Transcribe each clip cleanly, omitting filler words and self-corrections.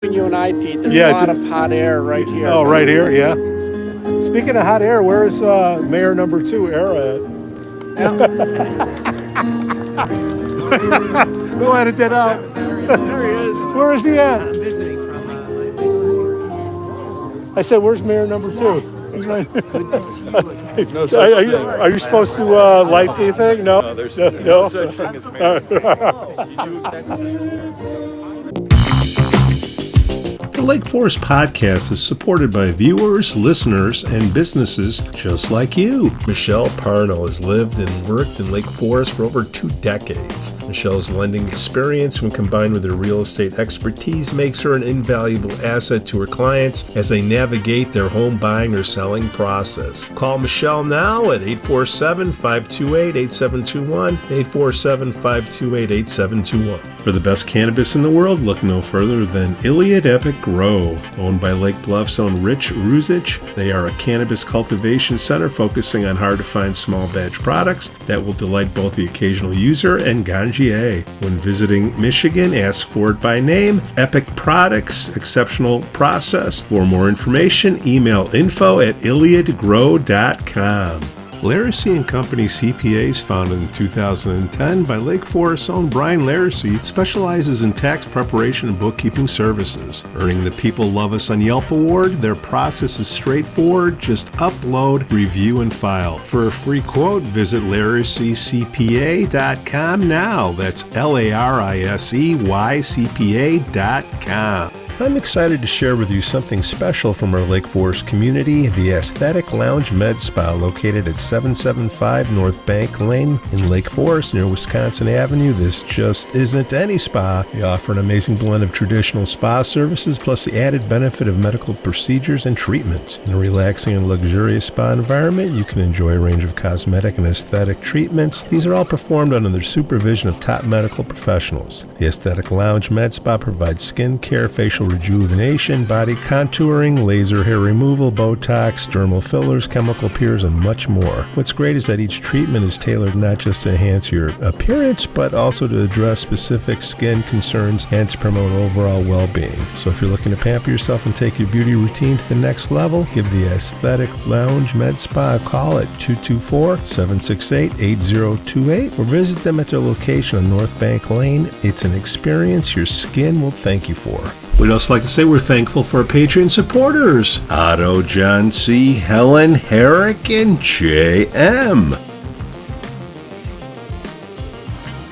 You and I, Pete, there's Yeah, a lot of hot air right here. Oh, right here, yeah. Speaking of hot air, where's Mayor number 2, Ara, at? We'll edit that out. There he is. Where is he at? I'm visiting from I said, where's Mayor number 2? He's right. Good to see you again. Are you supposed to light the thing? No. There's No. no such thing as mayor. The Lake Forest Podcast is supported by viewers, listeners, and businesses just like you. Michelle Parno has lived and worked in Lake Forest for over 2 decades. Michelle's lending experience, when combined with her real estate expertise, makes her an invaluable asset to her clients as they navigate their home buying or selling process. Call Michelle now at 847-528-8721, 847-528-8721. For the best cannabis in the world, look no further than Iliad Epic Grow. Owned by Lake Bluff's own Rich Ruzich, they are a cannabis cultivation center focusing on hard-to-find small batch products that will delight both the occasional user and ganjier. When visiting Michigan, ask for it by name. Epic Products, exceptional process. For more information, email info@iliadgrow.com. Laracy & Company CPAs, founded in 2010 by Lake Forest's own Brian Laracy, specializes in tax preparation and bookkeeping services. Earning the People Love Us on Yelp award, their process is straightforward. Just upload, review, and file. For a free quote, visit LaracyCPA.com now. That's LARISEYCPA.com. I'm excited to share with you something special from our Lake Forest community, the Aesthetic Lounge Med Spa, located at 775 North Bank Lane in Lake Forest near Wisconsin Avenue. This just isn't any spa. They offer an amazing blend of traditional spa services plus the added benefit of medical procedures and treatments. In a relaxing and luxurious spa environment, you can enjoy a range of cosmetic and aesthetic treatments. These are all performed under the supervision of top medical professionals. The Aesthetic Lounge Med Spa provides skin care, facial rejuvenation, body contouring, laser hair removal, Botox, dermal fillers, chemical peels, and much more. What's great is that each treatment is tailored not just to enhance your appearance, but also to address specific skin concerns and to promote overall well-being. So if you're looking to pamper yourself and take your beauty routine to the next level, give the Aesthetic Lounge Med Spa a call at 224-768-8028 or visit them at their location on North Bank Lane. It's an experience your skin will thank you for. We'd also like to say we're thankful for our Patreon supporters, Otto, John C., Helen, Herrick, and J.M.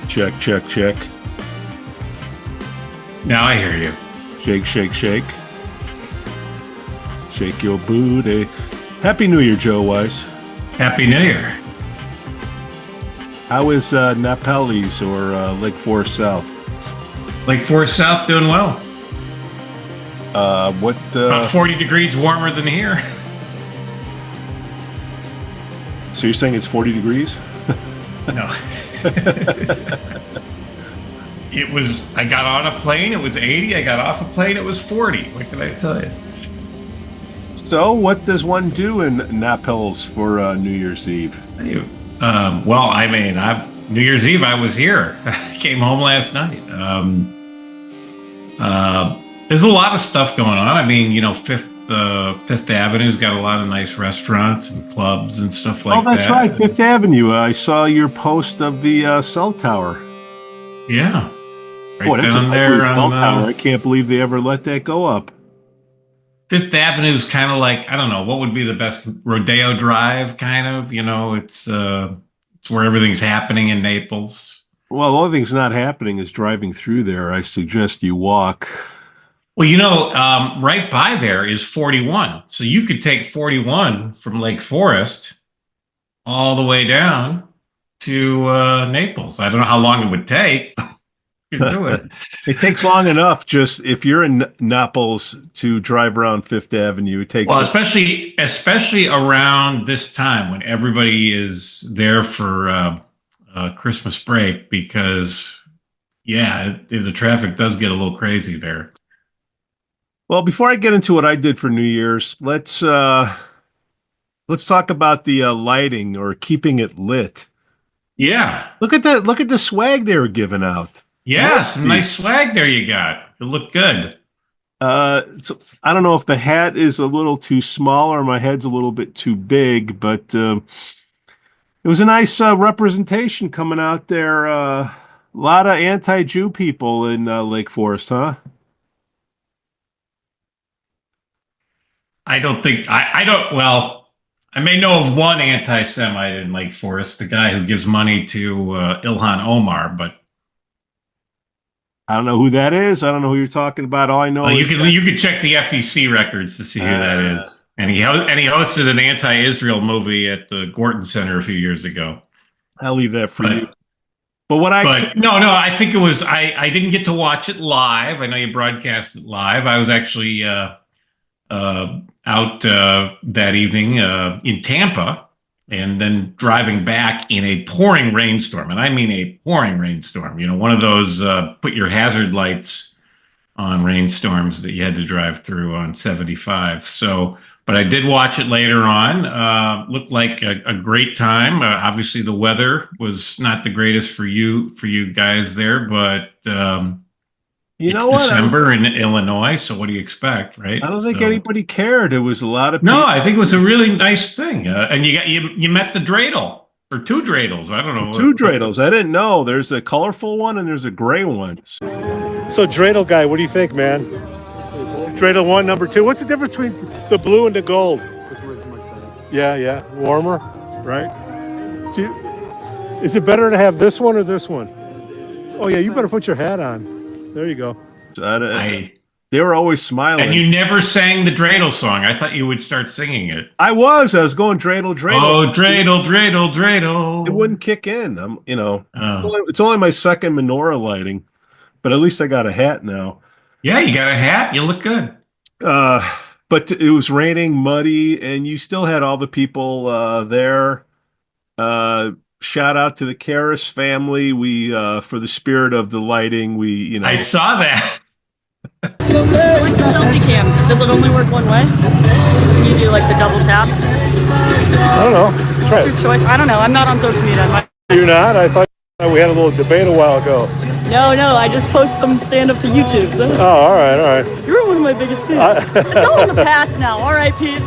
Check, check, check. Now I hear you. Shake, shake, shake. Shake your booty. Happy New Year, Joe Weiss. Happy New Year. How is Naples or Lake Forest South? Lake Forest South doing well. About 40 degrees warmer than here. So you're saying it's 40 degrees? No. It was, I got on a plane, it was 80. I got off a plane, it was 40. What can I tell you? So what does one do in Naples for New Year's Eve? Well, I mean, New Year's Eve, I was here. I came home last night. There's a lot of stuff going on. I mean, you know, Fifth Avenue's got a lot of nice restaurants and clubs and stuff like that. Oh, that's right, Fifth Avenue. I saw your post of the cell tower. Yeah. Right that's down there cell tower. I can't believe they ever let that go up. Fifth Avenue's kind of like, I don't know, what would be the best? Rodeo Drive, kind of. You know, it's where everything's happening in Naples. Well, the only thing's not happening is driving through there. I suggest you walk. Well, you know, right by there is 41. So you could take 41 from Lake Forest all the way down to Naples. I don't know how long it would take. You could do it. It takes long enough. Just if you're in Naples to drive around Fifth Avenue, it takes. Well, especially around this time when everybody is there for Christmas break, because the traffic does get a little crazy there. Well, before I get into what I did for New Year's, let's talk about the lighting or keeping it lit. Yeah. Look at that. Look at the swag they were giving out. Yeah, some nice swag there you got. It looked good. So I don't know if the hat is a little too small or my head's a little bit too big, but it was a nice representation coming out there. A lot of anti-Jew people in Lake Forest, huh? I don't think I don't. Well, I may know of one anti-Semite in Lake Forest, the guy who gives money to Ilhan Omar, but I don't know who that is. I don't know who you're talking about. All I know is you could check the FEC records to see who that is. And he hosted an anti-Israel movie at the Gorton Center a few years ago. I'll leave that for you. But I think it was I didn't get to watch it live. I know you broadcast it live. I was actually out that evening in Tampa, and then driving back in a pouring rainstorm, and I mean a pouring rainstorm. You know, one of those put your hazard lights on rainstorms that you had to drive through on 75. So, but I did watch it later on. Looked like a great time. Obviously, the weather was not the greatest for you guys there, but it's December in Illinois, so what do you expect, right? I don't think anybody cared. It was a lot of people. No, I think it was a really nice thing. And you met the Dreidel, or two Dreidels. I don't know. Two Dreidels. I didn't know. There's a colorful one and there's a gray one. So Dreidel guy, what do you think, man? Dreidel 1, number 2. What's the difference between the blue and the gold? Yeah. Warmer, right? Is it better to have this one or this one? Oh, yeah, you better put your hat on. There you go. They were always smiling. And you never sang the Dreidel song. I thought you would start singing it. I was going Dreidel. Oh, Dreidel. It wouldn't kick in. It's only my second menorah lighting, but at least I got a hat now. Yeah, you got a hat. You look good. But it was raining, muddy, and you still had all the people there. Shout out to the Karras family. We for the spirit of the lighting. I saw that. Where's the selfie cam? Does it only work one way? Can you do like the double tap? I don't know. Try What's your choice? I don't know. I'm not on social media. You're not? I thought we had a little debate a while ago. No. I just post some stand-up to YouTube. So. Oh, all right. You're one of my biggest fans. It's all in the past now. All right, Pete.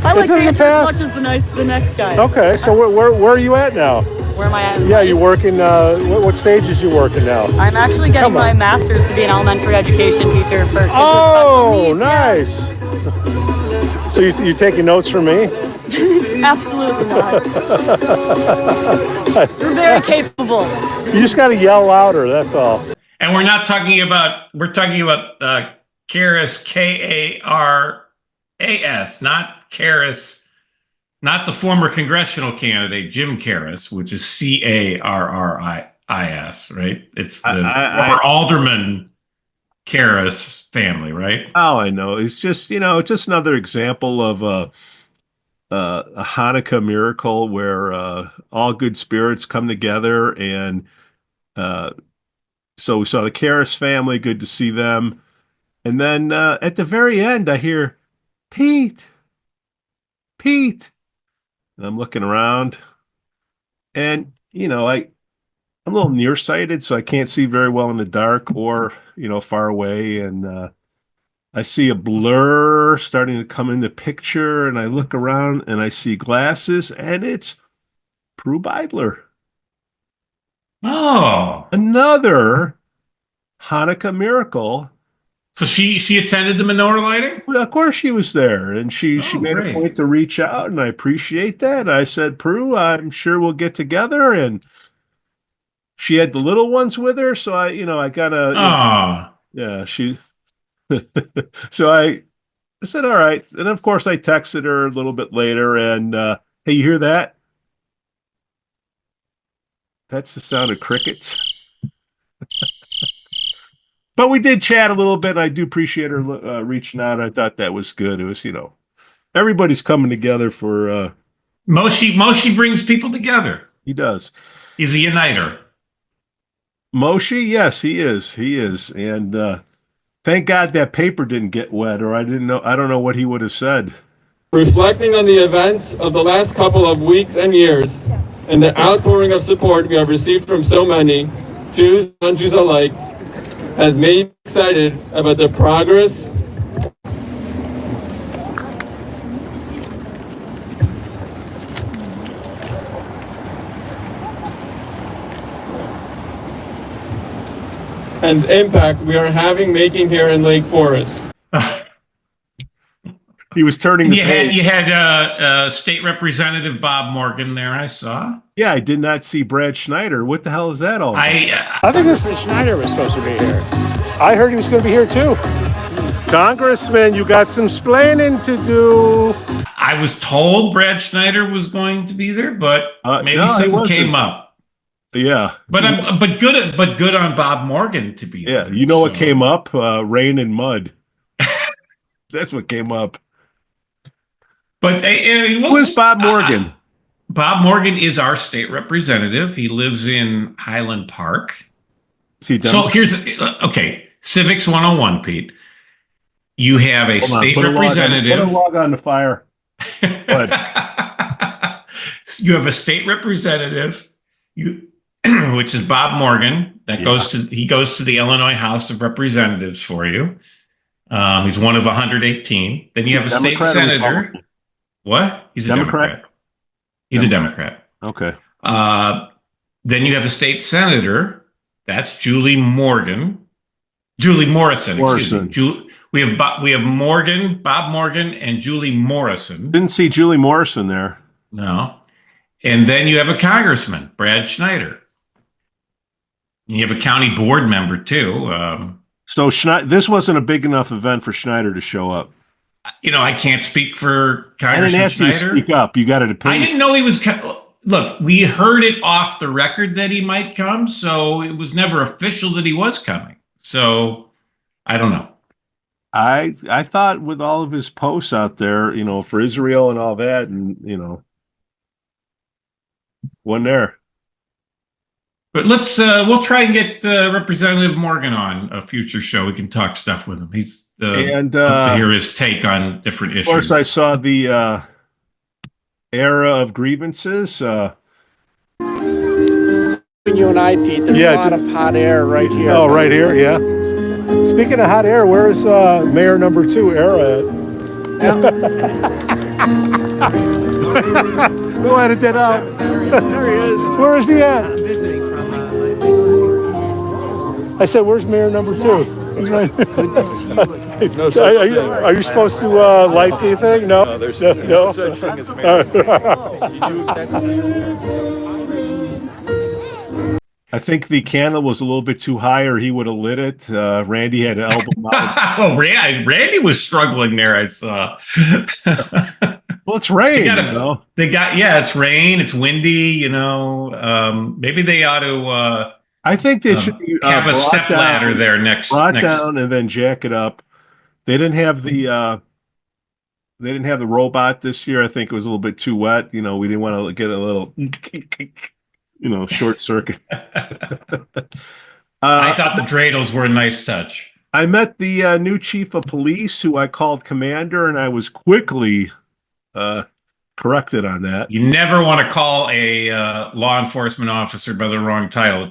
I like banter as much as the next guy. Okay, so where are you at now? Where am I at? Yeah, you working, what stages you working now? I'm actually getting my master's to be an elementary education teacher for kids with special needs. Nice. So you taking notes from me? Absolutely not. You're very capable. You just got to yell louder, that's all. And we're talking about Karras, K-A-R-A-S, not Karras. Not the former congressional candidate, Jim Karras, which is C-A-R-R-I-S, right? It's the former Alderman Karras family, right? Oh, I know. It's just, just another example of a Hanukkah miracle where all good spirits come together. And so we saw the Karras family. Good to see them. And then at the very end, I hear, Pete. And I'm looking around, and I'm a little nearsighted, so I can't see very well in the dark or far away. And I see a blur starting to come in the picture, and I look around and I see glasses, and it's Prue Beidler. Oh, another Hanukkah miracle. So she attended the menorah lighting? Well, of course she was there, and she made a point to reach out, and I appreciate that. I said, Prue, I'm sure we'll get together, and she had the little ones with her, so I gotta. She. So I said, all right, and of course I texted her a little bit later, and hey, you hear that? That's the sound of crickets. But we did chat a little bit, and I do appreciate her reaching out. I thought that was good. It was, everybody's coming together for... Moshe brings people together. He does. He's a uniter. Moshe, yes, he is. And thank God that paper didn't get wet, or I don't know what he would have said. Reflecting on the events of the last couple of weeks and years, and the outpouring of support we have received from so many, Jews and non-Jews alike, has made me excited about the progress and impact we are having making here in Lake Forest. He was turning the You page. had State Representative Bob Morgan there, I saw. Yeah, I did not see Brad Schneider. What the hell is that all about? I think this. Schneider was supposed to be here. I heard he was going to be here too. Congressman, you got some splaining to do. I was told Brad Schneider was going to be there, but maybe no, he something wasn't. came up. Yeah. But good on Bob Morgan to be there. Yeah, you know what came up? Rain and mud. That's what came up. But Who is Bob Morgan? Bob Morgan is our state representative. He lives in Highland Park. See, so here's Civics 101, Pete. You have a state representative. Put a log on the fire. You have a state representative, which is Bob Morgan. He goes to the Illinois House of Representatives for you. He's one of 118. Then you have a state senator. What? He's a Democrat. He's a Democrat. Okay. Then you have a state senator. That's Julie Morrison. Excuse me. We have Bob Morgan, and Julie Morrison. Didn't see Julie Morrison there. No. And then you have a congressman, Brad Schneider. You have a county board member too. So this wasn't a big enough event for Schneider to show up. I can't speak for Congressman I didn't have Schneider. to speak up. You got an opinion. I didn't know he was. Look, we heard it off the record that he might come, so it was never official that he was coming. So I don't know. I thought with all of his posts out there, for Israel and all that, and wasn't there. But we'll try and get Representative Morgan on a future show. We can talk stuff with him. He's love to hear his take on different issues. Of course, I saw the era of grievances. You and I, Pete, there's a lot of hot air right here. Oh, right here, yeah. Speaking of hot air, where's Mayor number 2, Ara, at? We'll edit that out. There he is. Where is he at? I said, where's Mayor number 2? He's right. Are you supposed to light the thing? No? No, there's no no such thing as I think the candle was a little bit too high, or he would have lit it. Randy had an elbow out. Oh, Randy was struggling there. I saw. Well, it's rain. It's rain. It's windy. Maybe they ought to. I think they should have a step ladder there next. Down and then jack it up. They didn't have the robot this year. I think it was a little bit too wet. We didn't want to get a little short circuit. I thought the dreidels were a nice touch. I met the new chief of police, who I called commander, and I was quickly corrected on that. You never want to call a law enforcement officer by the wrong title.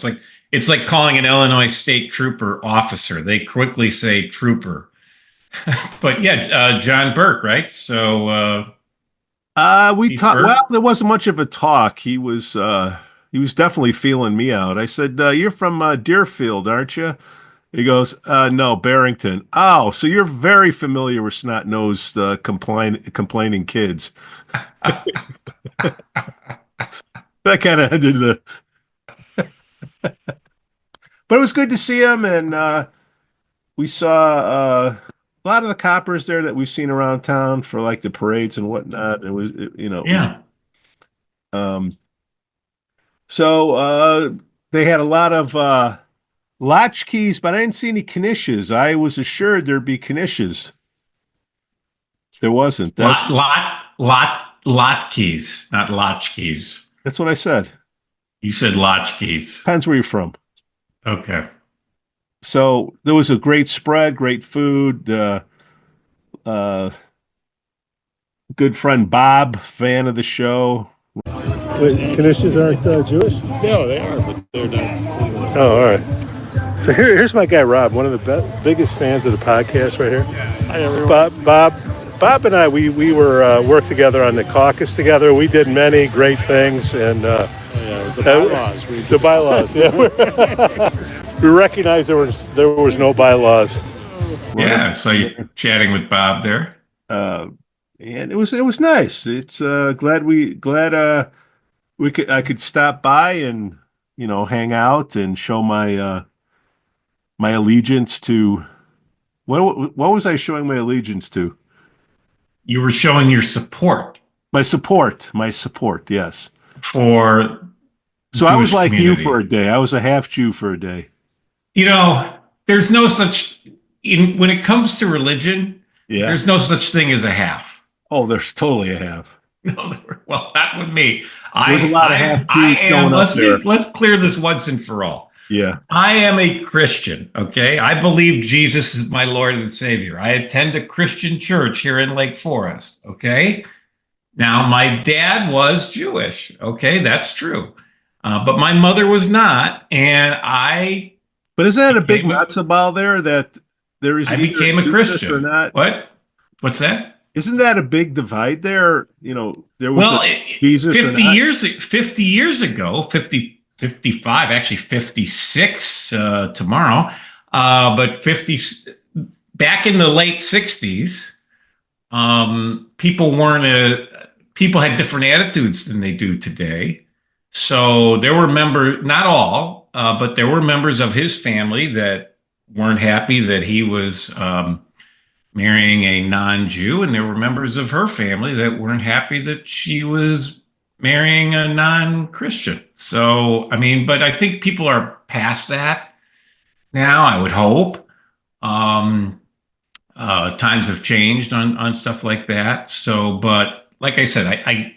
It's like calling an Illinois state trooper officer. They quickly say trooper. But yeah, John Burke, right? So we talked. Well, there wasn't much of a talk. He was definitely feeling me out. I said, "You're from Deerfield, aren't you?" He goes, "No, Barrington." Oh, so you're very familiar with snot-nosed, complaining kids. That kind of ended the. But it was good to see him, and we saw a lot of the coppers there that we've seen around town for like the parades and whatnot. It was, so they had a lot of latchkeys, but I didn't see any knishes. I was assured there'd be knishes. There wasn't. That's lot keys, not latchkeys. That's what I said. You said latchkeys. Depends where you're from. Okay. So there was a great spread, great food. Good friend Bob, fan of the show. Wait, knishes aren't Jewish? No, they are, but they're not. Oh, all right. So here's my guy Rob, one of the biggest fans of the podcast right here. Hi, everyone. Bob and I, we were worked together on the caucus together. We did many great things, and It was the bylaws. The bylaws, yeah. we recognized there was no bylaws. Yeah, so you're chatting with Bob there. And it was nice. It's glad I could stop by and hang out and show my my allegiance to what was I showing my allegiance to? You were showing your support My support, yes. for So I was Jewish like community. you for a day. I was a half Jew for a day. There's no such when it comes to religion, Yeah. there's no such thing as a half. Oh, there's totally a half. No, well, not with me. There's a lot of half Jews showing up there. Let's clear this once and for all. Yeah. I am a Christian, okay? I believe Jesus is my Lord and Savior. I attend a Christian church here in Lake Forest, okay? Now, my dad was Jewish, okay? That's true. But my mother was not, and But isn't that a big matzo ball there that there is I either became a Jesus Christian. or not? What? What's that? Isn't that a big divide there? There was Jesus 50 years ago, 55, actually 56 tomorrow, but back in the late 60s, people had different attitudes than they do today. So there were not all, but there were members of his family that weren't happy that he was marrying a non-Jew, and there were members of her family that weren't happy that she was marrying a non-Christian. So, but I think people are past that now, I would hope. Times have changed on stuff like that. So, but like I said, I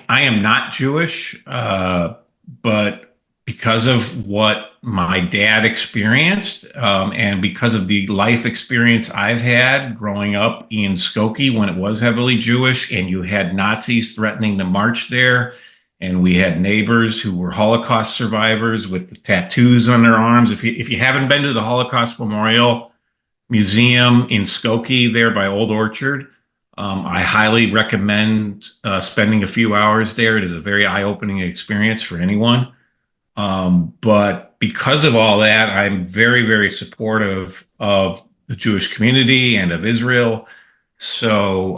am not Jewish, but because of what my dad experienced, and because of the life experience I've had growing up in Skokie when it was heavily Jewish, and you had Nazis threatening to march there, and we had neighbors who were Holocaust survivors with the tattoos on their arms. If you haven't been to the Holocaust Memorial Museum in Skokie there by Old Orchard, I highly recommend spending a few hours there. It is a very eye-opening experience for anyone. But because of all that, I'm very, very supportive of the Jewish community and of Israel. So,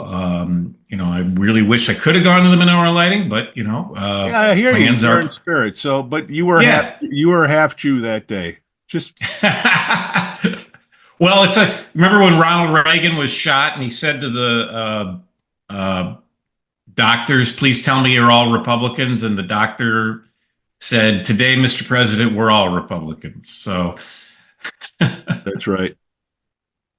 I really wish I could have gone to the menorah lighting, but I hear you're in spirit. So, but you were half Jew that day. Just well, remember when Ronald Reagan was shot and he said to the doctors, "Please tell me you're all Republicans," and the doctor said, "Today, Mr. President, we're all Republicans." So that's right.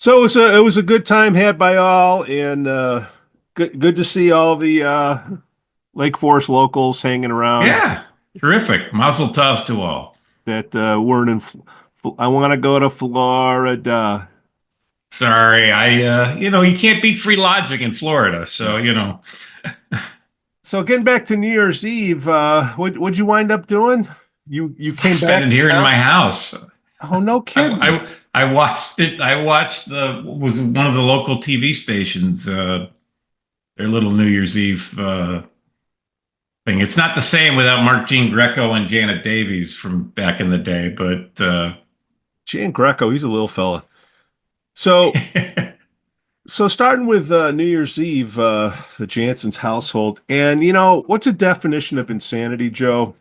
So it was a good time had by all, and good to see all the Lake Forest locals hanging around. Yeah, terrific. Mazel tov to all. That weren't in. I want to go to Florida. Sorry, you can't beat free lodging in Florida, so So getting back to New Year's Eve, what'd you wind up doing? You came back. Spent it here in my house. Oh, no kidding. I watched it. I watched was one of the local TV stations, their little New Year's Eve thing. It's not the same without Mark Jean Greco and Janet Davies from back in the day, but Jean Greco, he's a little fella. So starting with New Year's Eve, the Jansons household, and what's a definition of insanity, Joe?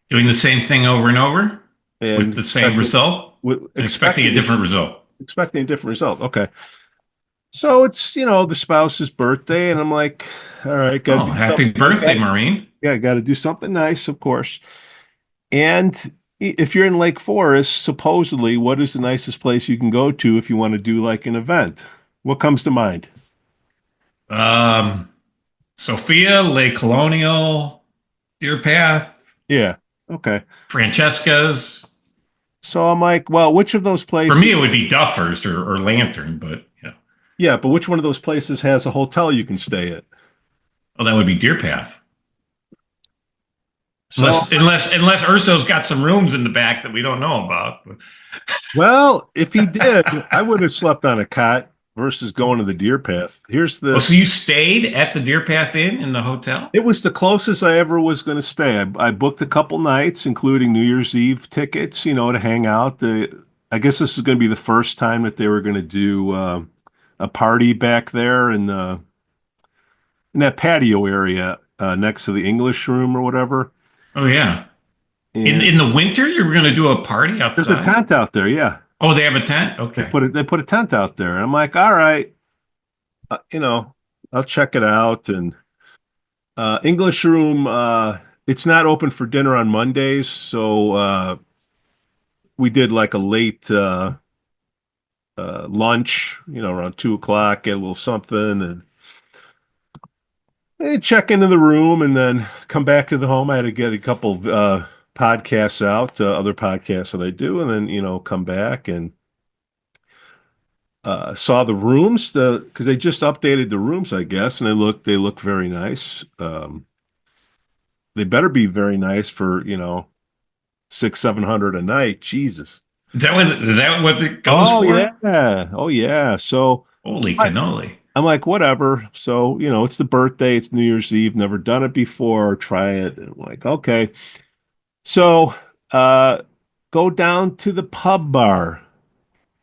Doing the same thing over and over and with the same result, expecting a different result. Expecting a different result. Okay. So it's the spouse's birthday, and I'm like, all right, happy birthday, Maureen. Yeah, got to do something nice, of course. And if you're in Lake Forest, supposedly, what is the nicest place you can go to if you want to do like an event? What comes to mind? Sophia, Lake Colonial, Deerpath. Yeah. Okay. Francesca's. So I'm like, well, which of those places? For me, it would be Duffers or Lantern, but yeah. Yeah, but which one of those places has a hotel you can stay at? Well, that would be Deerpath. Unless Urso's got some rooms in the back that we don't know about. Well, if he did, I would have slept on a cot. versus going to the Deerpath. Here's Oh, the. so you stayed at the Deerpath Inn in the hotel? It was the closest I ever was going to stay. I booked a couple nights, including New Year's Eve tickets, to hang out. I guess this was going to be the first time that they were going to do a party back there in that patio area next to the English room or whatever. Oh yeah. And In the winter, you were going to do a party outside? there's a tent out there, yeah. Oh, they have a tent? Okay. They put a tent out there, and I'm like, all right, I'll check it out. And English room, it's not open for dinner on Mondays, so we did like a late lunch, around 2 o'clock, get a little something, and check into the room, and then come back to the home. I had to get a couple podcasts out, other podcasts that I do, and then come back and saw the rooms, because they just updated the rooms, I guess, and they look very nice. They better be very nice for 600-700 a night. Jesus. Is that what it goes for? Yeah. Oh yeah. So Holy cannoli. I'm like, whatever. So, it's the birthday, it's New Year's Eve, never done it before, try it. And I'm like, okay. So go down to the pub bar.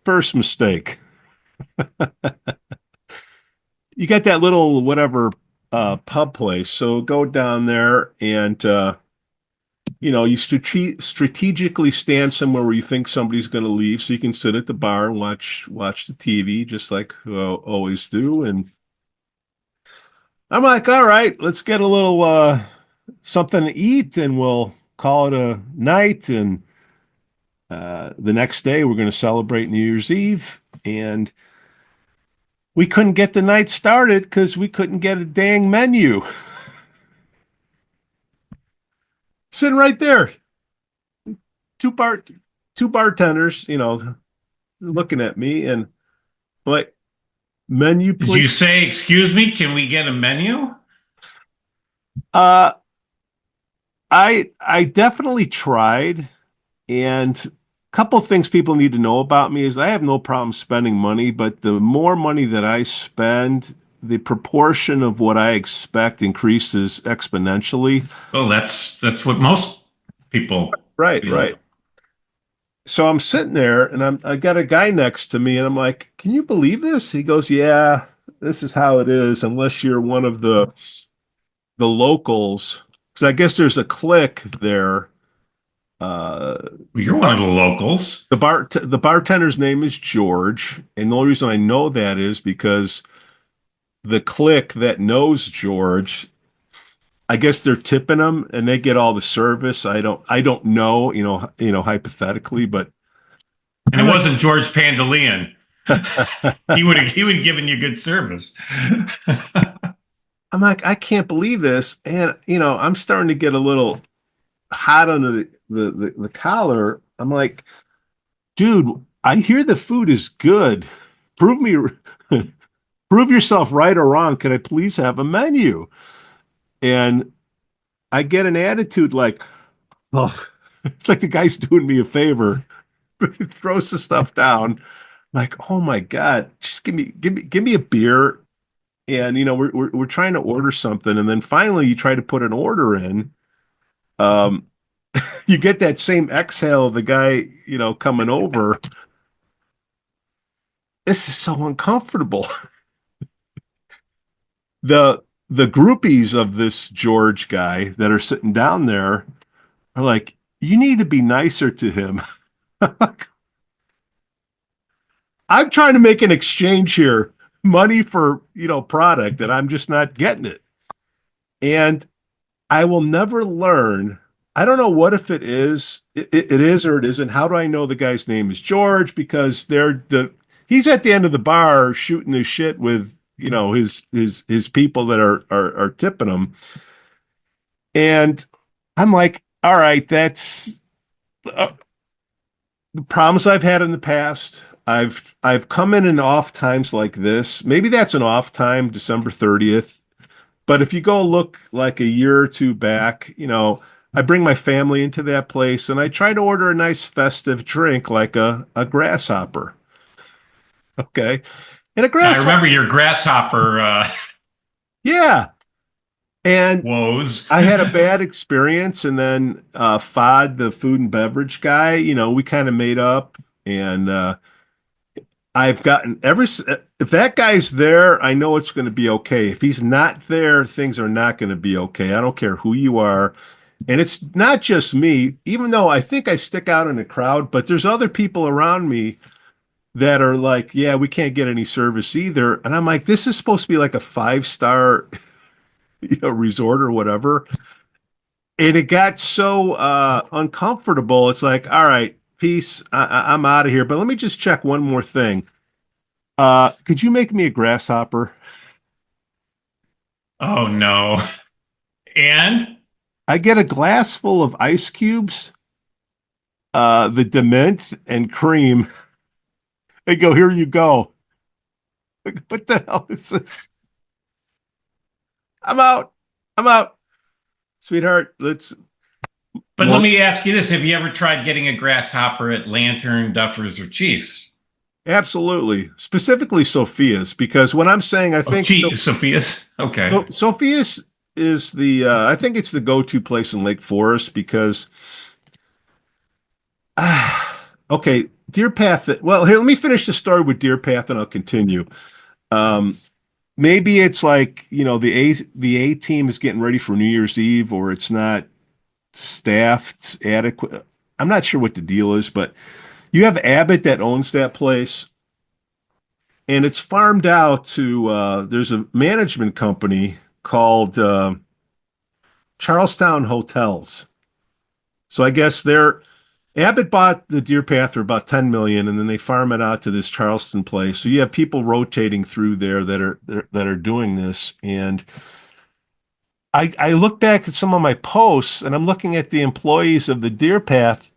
First mistake. You got that little whatever pub place. So go down there and you strategically stand somewhere where you think somebody's going to leave, so you can sit at the bar and watch the TV, just like I always do. And I'm like, all right, let's get a little something to eat, and we'll call it a night. And the next day, we're going to celebrate New Year's Eve, and we couldn't get the night started because we couldn't get a dang menu. Sitting right there. Two bartenders, looking at me, and like, menu, please. Did you say, excuse me, can we get a menu? I definitely tried, and a couple of things people need to know about me is I have no problem spending money, but the more money that I spend, the proportion of what I expect increases exponentially. Oh, that's what most people Right, feel. right. So I'm sitting there, and I got a guy next to me, and I'm like, "Can you believe this?" He goes, "Yeah, this is how it is, unless you're one of the locals." Because I guess there's a clique there. Well, you're one of the locals. The bartender's name is George, and the only reason I know that is because the clique that knows George, I guess they're tipping him, and they get all the service. I don't know, hypothetically, but And it wasn't George Pandelian. He would have given you good service. I'm like, I can't believe this, and I'm starting to get a little hot under the collar. I'm like, dude, I hear the food is good. Prove yourself right or wrong. Can I please have a menu? And I get an attitude like, oh, it's like the guy's doing me a favor. He throws the stuff down. Like, oh my God, just give me a beer. And we're trying to order something, and then finally you try to put an order in. You get that same exhale of the guy, coming over. This is so uncomfortable. The groupies of this George guy that are sitting down there are like, you need to be nicer to him. I'm trying to make an exchange here, money for, product, and I'm just not getting it. And I will never learn. I don't know what if it is or it isn't. How do I know the guy's name is George? Because he's at the end of the bar shooting his shit with, his people that are tipping him. And I'm like, all right, that's the problems I've had in the past. I've come in off times like this. Maybe that's an off time, December 30th. But if you go look like a year or two back, I bring my family into that place, and I try to order a nice festive drink like a Grasshopper. Okay. And a I grasshopper. remember your grasshopper Yeah. And woes. I had a bad experience, and then Fod, the food and beverage guy, we kind of made up, and I've gotten if that guy's there, I know it's going to be okay. If he's not there, things are not going to be okay. I don't care who you are. And it's not just me, even though I think I stick out in the crowd, but there's other people around me that are like, yeah, we can't get any service either. And I'm like, this is supposed to be like a 5-star, resort or whatever. And it got so uncomfortable. It's like, all right, peace. I'm out of here. But let me just check one more thing. Could you make me a grasshopper? Oh no. And I get a glass full of ice cubes, the dement and cream. They go, here you go. Like, what the hell is this? I'm out. I'm out. Sweetheart, but let me ask you this. Have you ever tried getting a grasshopper at Lantern, Duffers, or Chiefs? Absolutely. Specifically Sophia's, because when I'm saying I think Sophia's? Okay. Sophia's is I think it's the go-to place in Lake Forest because okay, Deerpath. Well, here, let me finish the story with Deerpath and I'll continue. Maybe it's like, the A team is getting ready for New Year's Eve, or it's not staffed adequate. I'm not sure what the deal is, but you have Abbott that owns that place, and it's farmed out to there's a management company called Charlestown Hotels. So I guess Abbott bought the Deerpath for about 10 million, and then they farm it out to this Charleston place. So you have people rotating through there that are doing this. And I look back at some of my posts, and I'm looking at the employees of the Deerpath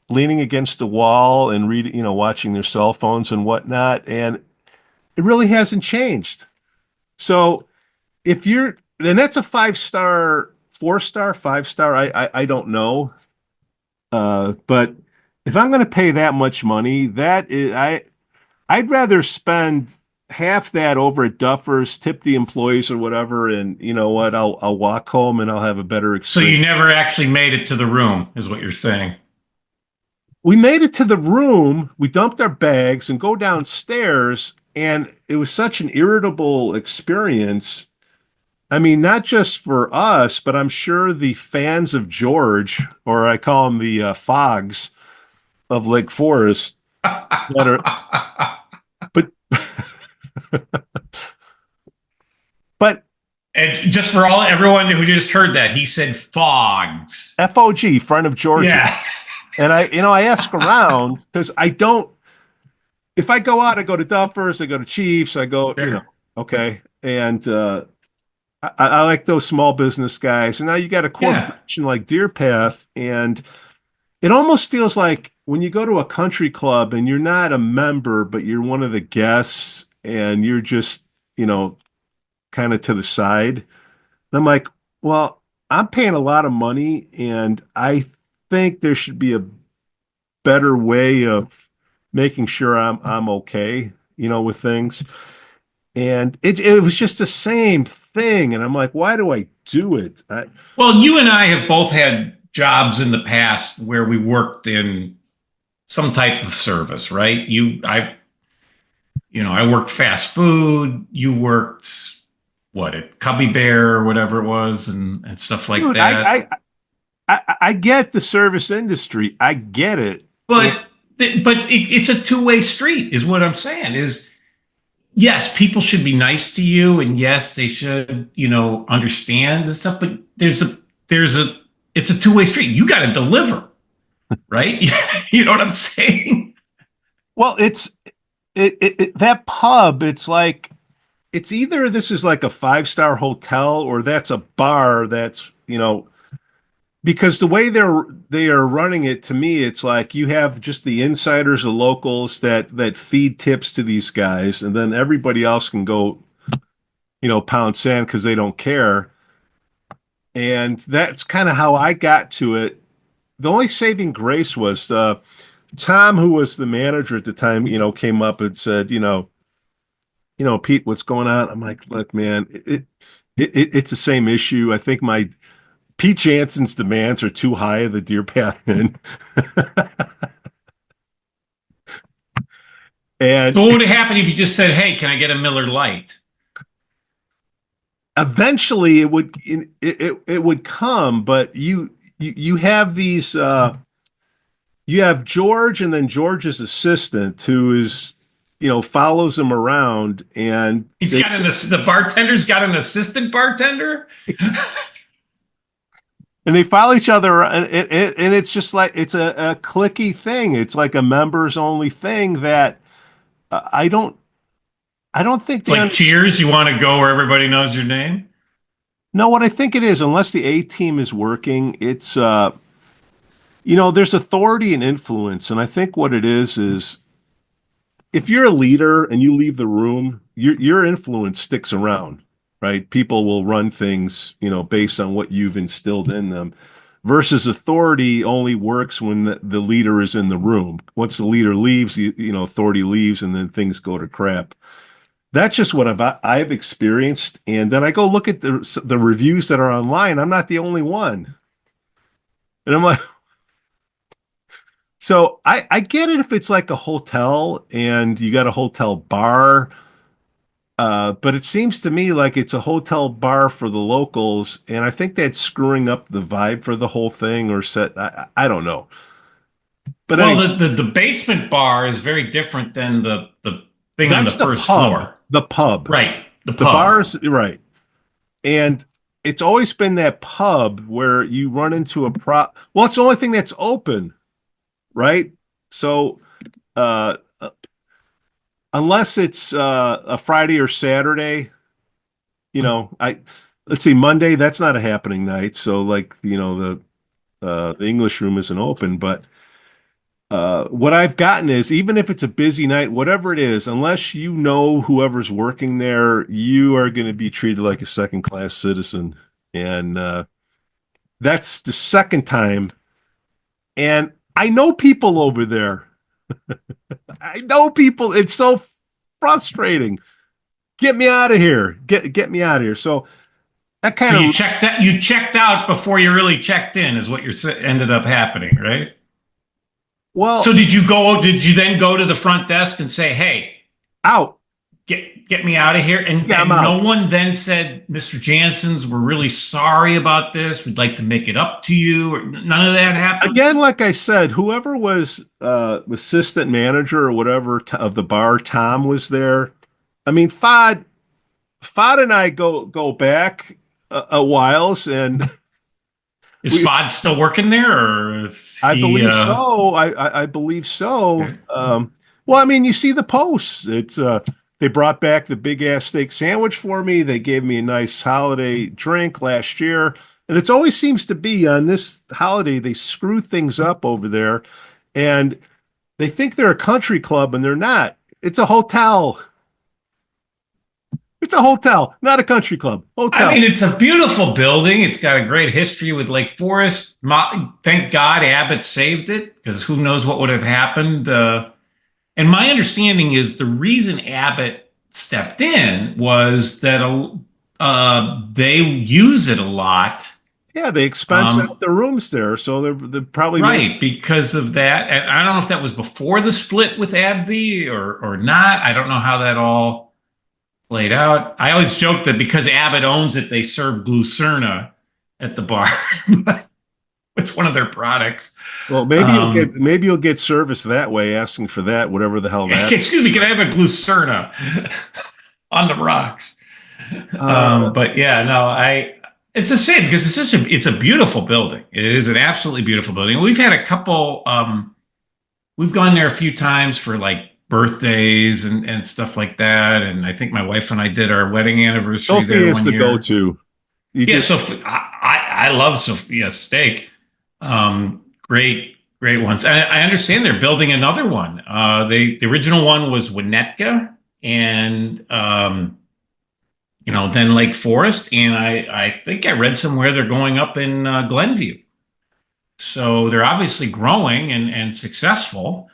leaning against the wall and reading, watching their cell phones and whatnot, and it really hasn't changed. So then that's a 5-star, 4-star, 5-star. I don't know. But if I'm going to pay that much money, I'd rather spend half that over at Duffers, tip the employees or whatever, and you know what? I'll walk home and I'll have a better So experience. you never actually made it to the room, is what you're saying. We made it to the room, we dumped our bags and go downstairs, and it was such an irritable experience. I mean, not just for us, but I'm sure the fans of George, or I call them the Fogs of Lake Forest, that are, but, but And just for everyone who just heard that, he said Fogs. FOG, front of Georgia. Yeah. And I ask around because if I go out, I go to Duffers, I go to Chiefs, I go, Sure. okay. And, I like those small business guys. And now you got a corporation like Deerpath, and it almost feels like when you go to a country club and you're not a member, but you're one of the guests and you're just, kind of to the side. And I'm like, well, I'm paying a lot of money, and I think there should be a better way of making sure I'm okay, with things. And it was just the same thing. And I'm like, why do I do it? Well, you and I have both had jobs in the past where we worked in some type of service, right? I worked fast food. You worked at Cubby Bear or whatever it was, and stuff like that. I get the service industry. I get it. But it's a two-way street, is what I'm saying. Is yes, people should be nice to you, and yes, they should, understand and stuff. But it's a two-way street. You got to deliver, right? You know what I'm saying? Well, that pub. It's like it's either this is like a 5-star hotel or that's a bar. That's because the way they are running it, to me, it's like you have just the insiders, the locals that feed tips to these guys, and then everybody else can go, pound sand because they don't care. And that's kind of how I got to it. The only saving grace was Tom, who was the manager at the time, came up and said, Pete, what's going on? I'm like, look, man, it's the same issue. I think my Pete Janson's demands are too high of the Deerpath Inn. And So what would happen if you just said, "Hey, can I get a Miller Lite?" eventually it would come, but you have these you have George and then George's assistant who is follows him around, and The bartender's got an assistant bartender. and they follow each other, and it's just like it's a clicky thing. It's like a members only thing that I don't think It's like Cheers. You want to go where everybody knows your name. No, what I think it is, unless the A team is working, it's there's authority and influence, and I think what it is if you're a leader and you leave the room, your influence sticks around, right? People will run things, based on what you've instilled in them, versus authority only works when the leader is in the room. Once the leader leaves, authority leaves, and then things go to crap. That's just what I've experienced, and then I go look at the reviews that are online. I'm not the only one, and I'm like, so I get it if it's like a hotel and you got a hotel bar, but it seems to me like it's a hotel bar for the locals, and I think that's screwing up the vibe for the whole thing. Or set, I don't know. But well, anyway, the basement bar is very different than the thing on the that's the first pub. floor. The pub, Right? The the pub. bars, right? And it's always been that pub where you run into well, it's the only thing that's open, right? So unless it's a Friday or Saturday, let's see, Monday, that's not a happening night. So like, the English room isn't open, but what I've gotten is, even if it's a busy night, whatever it is, unless you know whoever's working there, you are going to be treated like a second class citizen. And that's the second time. And I know people over there. I know people. It's so frustrating. Get me out of here. Get me out of here. So that kind of You checked out before you really checked in, is what ended up happening, right? well. So did you then go to the front desk and say, "Hey, Out. get me out of here"? And Yeah, I'm no out. one then said, "Mr. Jansons, we're really sorry about this. We'd like to make it up to you." Or none of that happened. Again, like I said, whoever was assistant manager or whatever of the bar, Tom was there. I mean, Fod and I go back a whiles, and Is Fod still working there, or is I he, believe so. I believe so. Okay. Well, I mean, you see the posts. It's they brought back the big ass steak sandwich for me. They gave me a nice holiday drink last year, and it always seems to be on this holiday they screw things up over there, and they think they're a country club, and they're not. It's a hotel. It's a hotel, not a country club. Hotel. I mean, it's a beautiful building. It's got a great history with Lake Forest. Thank God Abbott saved it, because who knows what would have happened. And my understanding is the reason Abbott stepped in was that they use it a lot. Yeah, they expense out the rooms there, so they're probably right because of that. And I don't know if that was before the split with AbbVie or not. I don't know how that all played out. I always joke that because Abbott owns it, they serve Glucerna at the bar. It's one of their products. Well, maybe you'll get service that way, asking for that, whatever the hell that. Excuse me, can I have a Glucerna on the rocks? But yeah, no, it's a shame because it's a beautiful building. It is an absolutely beautiful building. We've had a couple. We've gone there a few times for like birthdays and stuff like that. And I think my wife and I did our wedding anniversary Sophia there is one the year. go-to. Sophia, I love Sophia's steak. Great ones. I understand they're building another one. The original one was Winnetka and then Lake Forest, and I think I read somewhere they're going up in Glenview. So they're obviously growing and successful.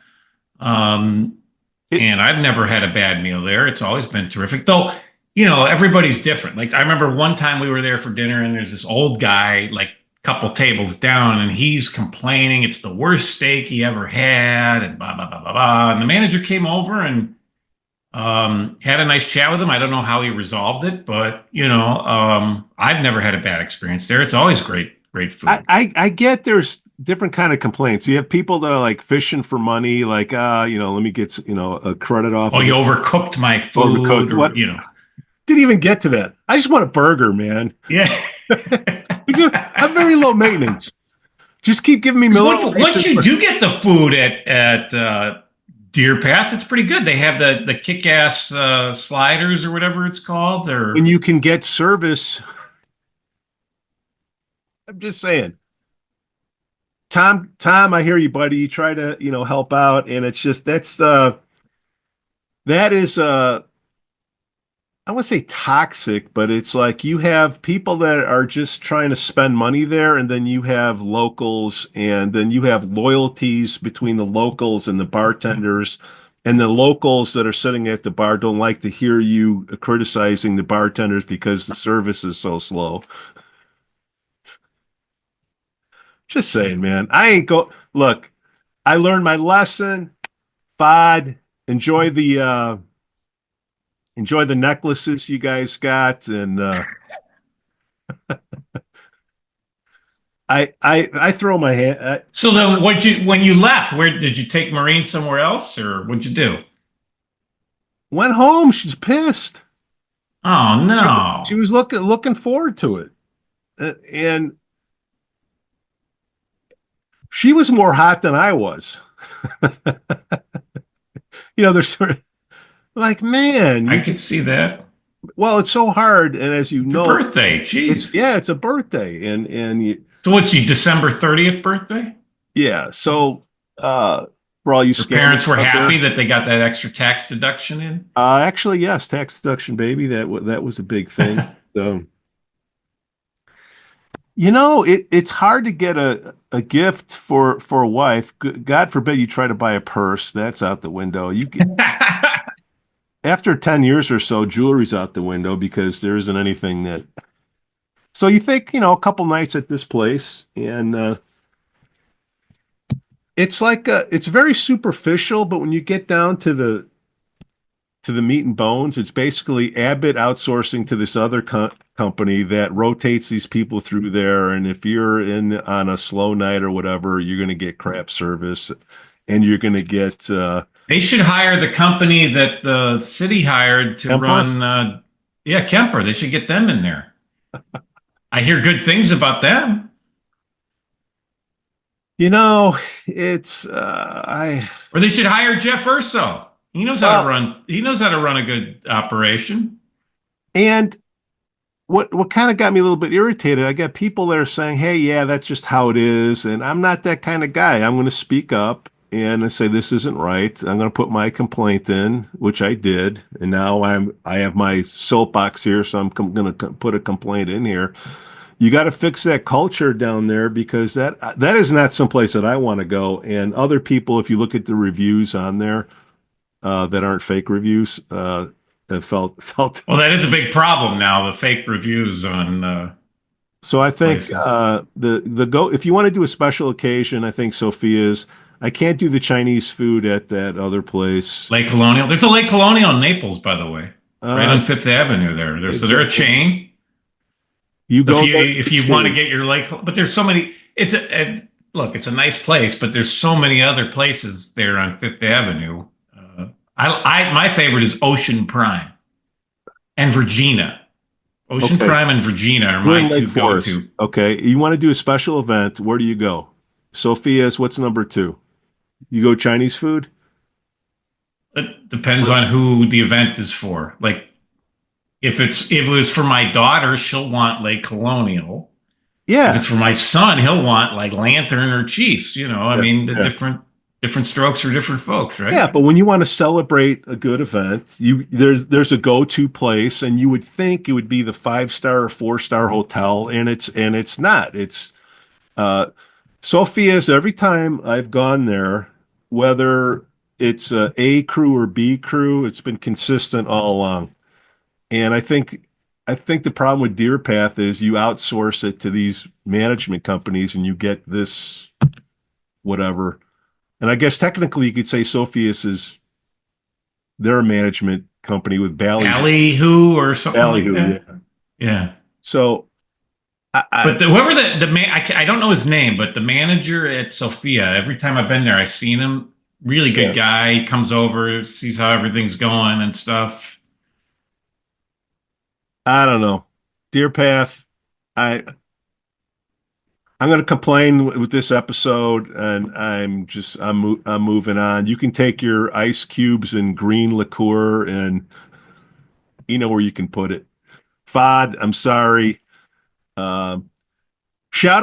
And I've never had a bad meal there. It's always been terrific. Though, everybody's different. Like I remember one time we were there for dinner and there's this old guy, like a couple tables down, and he's complaining it's the worst steak he ever had and blah, blah, blah, blah, blah. And the manager came over and had a nice chat with him. I don't know how he resolved it, but I've never had a bad experience there. It's always great food. I get there's different kind of complaints. You have people that are like fishing for money, like let me get a credit off. Oh, you overcooked my food. Overcooked. Or, what? Didn't even get to that. I just want a burger, man. Yeah. I'm very low maintenance. Just keep giving me milk. Once you do get the food at Deerpath, it's pretty good. They have the kick-ass sliders or whatever it's called. And you can get service. I'm just saying. Tom, I hear you, buddy. You try to, help out, and it's just that is I wouldn't say toxic, but it's like you have people that are just trying to spend money there, and then you have locals, and then you have loyalties between the locals and the bartenders, and the locals that are sitting at the bar don't like to hear you criticizing the bartenders because the service is so slow. Just saying, man. Look, I learned my lesson. FOD, enjoy the necklaces you guys got, and I throw my hand. So then, when you left, where did you take Maureen somewhere else, or what'd you do? Went home. She's pissed. Oh no! She was looking forward to it, and she was more hot than I was. There's sort of like, man, I could see that. Well, it's so hard, and as you know, birthday. Jeez, it's a birthday, and so what's your December 30th birthday? Yeah. So for all you your parents were happy that they got that extra tax deduction in. Actually, yes, tax deduction, baby. That was a big thing. So. It's hard to get a gift for a wife. God forbid you try to buy a purse. That's out the window. After 10 years or so, jewelry's out the window because there isn't anything that. So you think, a couple nights at this place, and it's like it's very superficial, but when you get down to the meat and bones, it's basically Abbott outsourcing to this other company that rotates these people through there. And if you're in on a slow night or whatever, you're going to get crap service, and you're going to get. They should hire the company that the city hired to Kemper? run. Kemper. They should get them in there. I hear good things about them. It's Or they should hire Jeff Urso. He knows how to run. He knows how to run a good operation. And what kind of got me a little bit irritated, I got people that are saying, "Hey, yeah, that's just how it is," and I'm not that kind of guy. I'm going to speak up and I say this isn't right. I'm going to put my complaint in, which I did, and now I have my soapbox here, so I'm going to put a complaint in here. You got to fix that culture down there because that is not someplace that I want to go. And other people, if you look at the reviews on there that aren't fake reviews, have felt. Well, that is a big problem now. The fake reviews on. So I think if you want to do a special occasion, I think Sophia's. I can't do the Chinese food at that other place. Lake Colonial. There's a Lake Colonial in Naples, by the way, right on Fifth Avenue. So they're a chain. You go if you want to get your lake, but there's so many. It's a nice place, but there's so many other places there on Fifth Avenue. My favorite is Ocean Prime and Virginia. Ocean Prime and Virginia are my two go-to. Okay, you want to do a special event? Where do you go? Sophia's. What's number 2? You go Chinese food? It depends on who the event is for. Like, if it was for my daughter, she'll want Lake Colonial. Yeah. If it's for my son, he'll want like Lantern or Chiefs. Different strokes for different folks, right? Yeah, but when you want to celebrate a good event, there's a go-to place, and you would think it would be the 5-star or 4-star hotel, and it's not. It's Sophia's. Every time I've gone there, whether it's A crew or B crew. It's been consistent all along. And I think the problem with Deerpath is you outsource it to these management companies and you get this whatever. And I guess technically you could say Sophia's is their management company with Ballyhoo or something like that. Yeah. So but whoever the man, I don't know his name, but the manager at Sophia, every time I've been there, I've seen him. Really good guy. He comes over, sees how everything's going and stuff. I don't know. Deerpath, I'm going to complain with this episode, and I'm moving on. You can take your ice cubes and green liqueur, and you know where you can put it. Fod, I'm sorry. Shout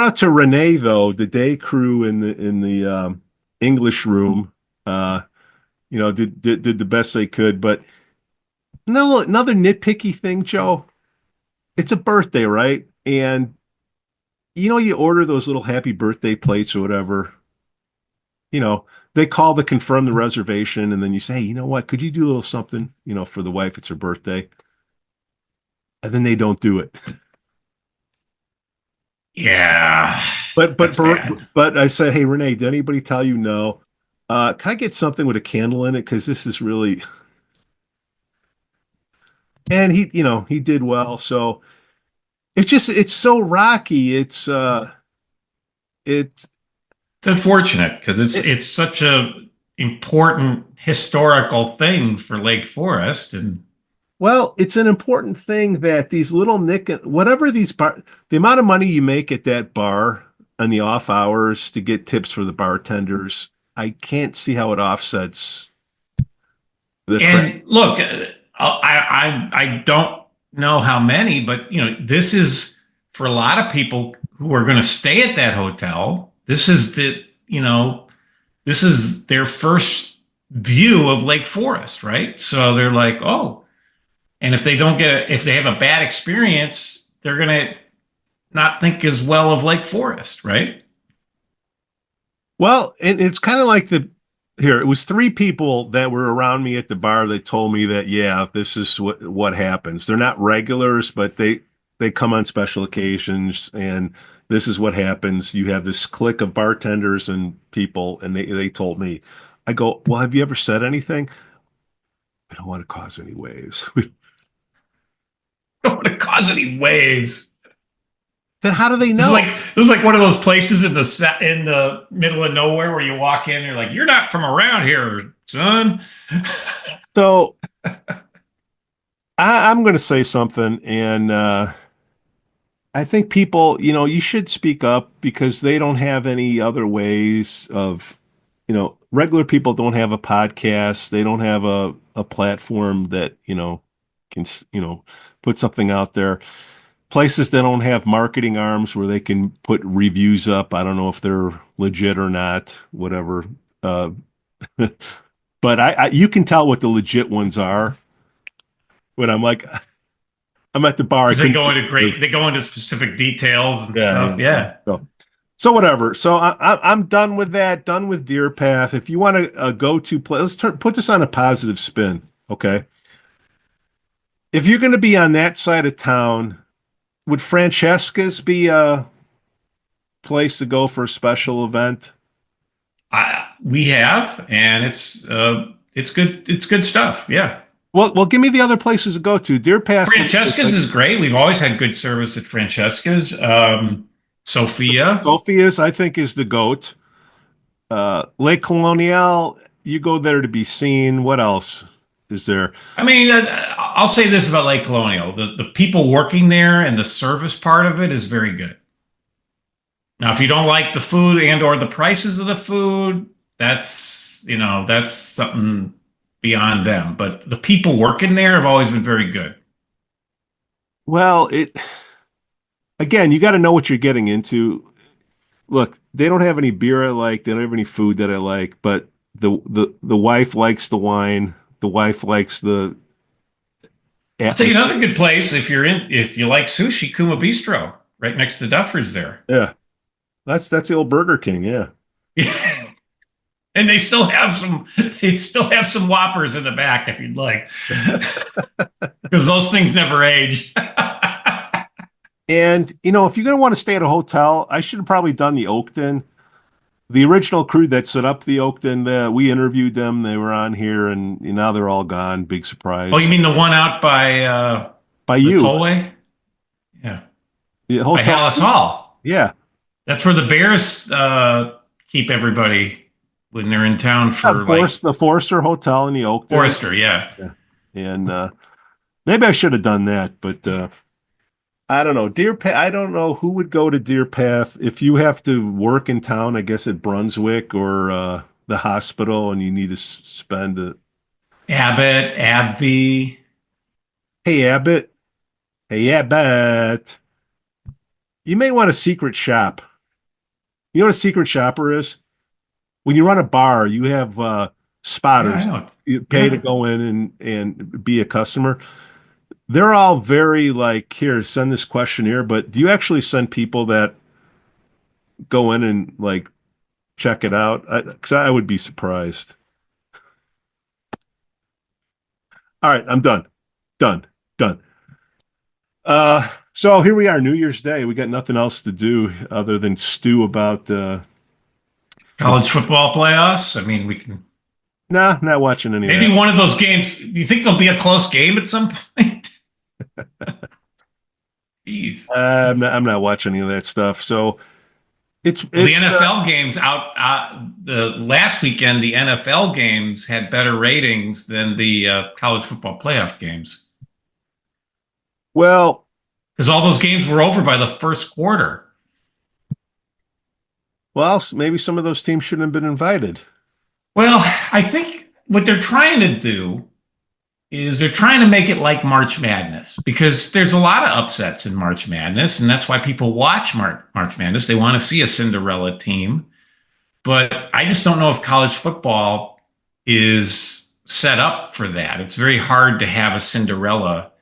out to Renee though, the day crew in the English room. Did the best they could, but no, another nitpicky thing, Joe. It's a birthday, right? And you order those little happy birthday plates or whatever. They call to confirm the reservation, and then you say, hey, you know what? Could you do a little something, for the wife? It's her birthday. And then they don't do it. Yeah. But I said, hey, Renee, did anybody tell you no? Can I get something with a candle in it? Because this is really. And he did well. So it's so rocky. It's unfortunate because it's such a important historical thing for Lake Forest. And well, it's an important thing that these little whatever the amount of money you make at that bar on the off hours to get tips for the bartenders, I can't see how it offsets look, I don't know how many, but this is for a lot of people who are going to stay at that hotel. This is this is their first view of Lake Forest, right? So they're like, oh, and if they have a bad experience, they're going to not think as well of Lake Forest, right? Well, and it's kind of like it was 3 people that were around me at the bar that told me that, yeah, this is what happens. They're not regulars, but they come on special occasions, and this is what happens. You have this clique of bartenders and people, and they told me. I go, well, have you ever said anything? I don't want to cause any waves. Don't want to cause any waves. Then how do they know? This is like one of those places in the middle of nowhere where you walk in and you're like, you're not from around here, son. So I'm going to say something, and I think people, you should speak up because they don't have any other ways of, regular people don't have a podcast. They don't have a platform that, can, put something out there. Places that don't have marketing arms where they can put reviews up. I don't know if they're legit or not, whatever. But you can tell what the legit ones are. When I'm at the bar. They go into specific details and stuff. Yeah. So whatever. So I'm done with that. Done with Deerpath. If you want to go to play, let's put this on a positive spin. Okay. If you're going to be on that side of town, would Francesca's be a place to go for a special event? We have, and it's good. It's good stuff. Yeah. Well, give me the other places to go to. Deerpath. Francesca's is great. We've always had good service at Francesca's. Sophia's, I think, is the GOAT. Lake Colonial, you go there to be seen. What else is there? I mean, I'll say this about Lake Colonial. The people working there and the service part of it is very good. Now, if you don't like the food and or the prices of the food, that's something beyond them. But the people working there have always been very good. Well, again, you got to know what you're getting into. Look, they don't have any beer I like. They don't have any food that I like. But the wife likes the wine. The wife likes the. I'll tell you another good place if you like sushi, Kuma Bistro, right next to Duffers there. Yeah, that's the old Burger King. Yeah. Yeah. And they still have some. They still have some Whoppers in the back if you'd like, because those things never age. And, you know, if you're going to want to stay at a hotel, I should have probably done the Oaken. The original crew that set up the Oaken, we interviewed them. They were on here, and now they're all gone. Big surprise. Oh, you mean the one out by by the you? Tollway? Yeah. The By hotel. Hallis Hall. Yeah. That's where the Bears keep everybody when they're in town for the Forrester Hotel in the Oaken. Forrester, yeah. And maybe I should have done that, but I don't know. Deerpath, I don't know who would go to Deerpath if you have to work in town, I guess at Brunswick or the hospital, and you need to spend it. Abbott, AbbVie. Hey, Abbott. Hey, Abbott. You may want a secret shop. You know what a secret shopper is? When you run a bar, you have spotters. Yeah, You pay to go in and be a customer. They're all very like, here, send this questionnaire, but do you actually send people that go in and like check it out? Because I would be surprised. All right, I'm done. Done. So here we are, New Year's Day. We got nothing else to do other than stew about College football playoffs. I mean, we can. Nah, not watching any. Maybe one of those games. Do you think there'll be a close game at some point? Jeez. I'm not watching any of that stuff. So it's the NFL games out the last weekend. The NFL games had better ratings than the college football playoff games. Well, because all those games were over by the first quarter. Well, maybe some of those teams shouldn't have been invited. Well, I think what they're trying to do is they're trying to make it like March Madness, because there's a lot of upsets in March Madness, and that's why people watch March Madness. They want to see a Cinderella team. But I just don't know if college football is set up for that. It's very hard to have a Cinderella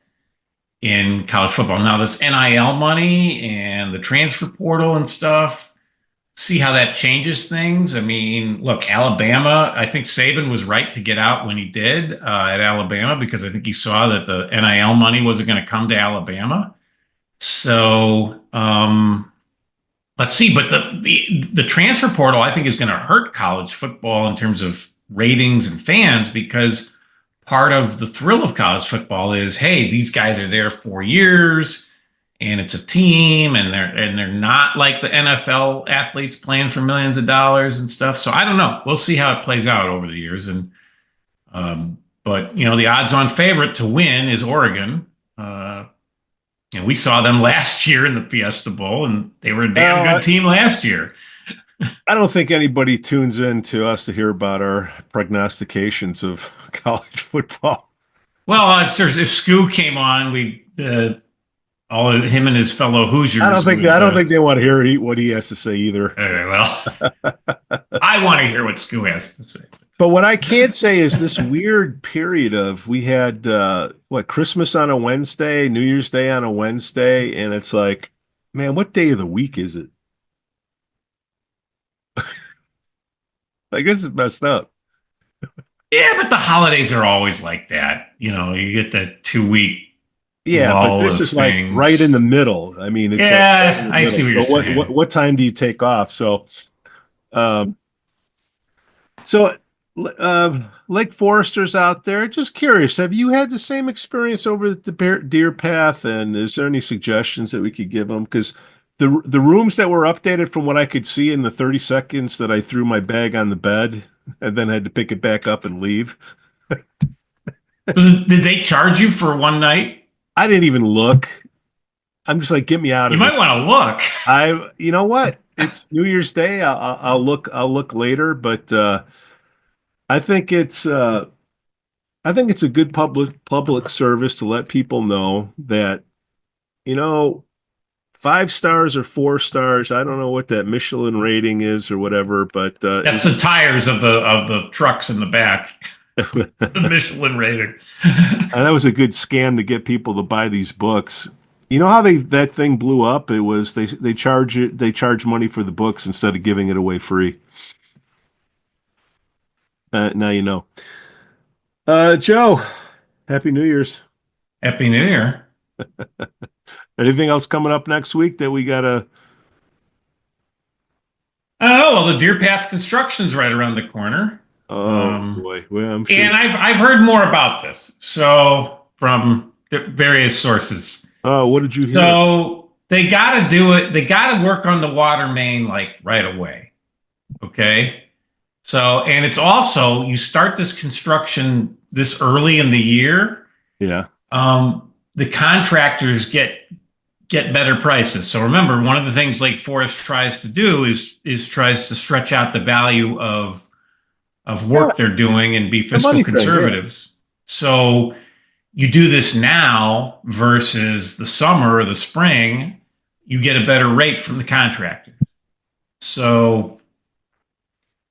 in college football. Now, this NIL money and the transfer portal and stuff, see how that changes things. I mean, look, Alabama, I think Saban was right to get out when he did at Alabama, because I think he saw that the NIL money wasn't going to come to Alabama. So let's see. But the transfer portal, I think, is going to hurt college football in terms of ratings and fans, because part of the thrill of college football is, hey, these guys are there 4 years. And it's a team, and they're not like the NFL athletes playing for millions of dollars and stuff. So I don't know. We'll see how it plays out over the years. And but the odds-on favorite to win is Oregon. And we saw them last year in the Fiesta Bowl, and they were a damn good team last year. I don't think anybody tunes in to us to hear about our prognostications of college football. Well, if Scoo came on, all of him and his fellow Hoosiers. I don't think they want to hear what he has to say either. Well, I want to hear what Scoo has to say. But what I can't say is this weird period of, we had Christmas on a Wednesday, New Year's Day on a Wednesday, and it's like, man, what day of the week is it? Like, this is messed up. Yeah, but the holidays are always like that. You get that 2 week. Yeah, but this is things. Like right in the middle. I mean, it's right I see what you're saying. What time do you take off? So, Lake Forrester's out there. Just curious, have you had the same experience over at the Deerpath? And is there any suggestions that we could give them? Because the rooms that were updated, from what I could see in the 30 seconds that I threw my bag on the bed and then had to pick it back up and leave. Did they charge you for one night? I didn't even look. I'm just like, get me out of here. You might want to look. You know what? It's New Year's Day. I'll look later, but I think it's a good public service to let people know that 5 stars or 4 stars. I don't know what that Michelin rating is or whatever, but that's the tires of the trucks in the back. The Michelin rating. And that was a good scam to get people to buy these books. You know how that thing blew up? It was they charge money for the books instead of giving it away free. Now you know. Joe, Happy New Year's. Happy New Year. Anything else coming up next week that we gotta? Oh, well, the Deerpath construction's right around the corner. Oh boy, well, I'm sure. And I've heard more about this. So from various sources. Oh, what did you hear? So they got to do it. They got to work on the water main like right away. Okay. So, and it's also, you start this construction this early in the year. Yeah. The contractors get better prices. So remember, one of the things Lake Forest tries to do is tries to stretch out the value of work they're doing and be fiscal conservatives. So you do this now versus the summer or the spring, you get a better rate from the contractor. So,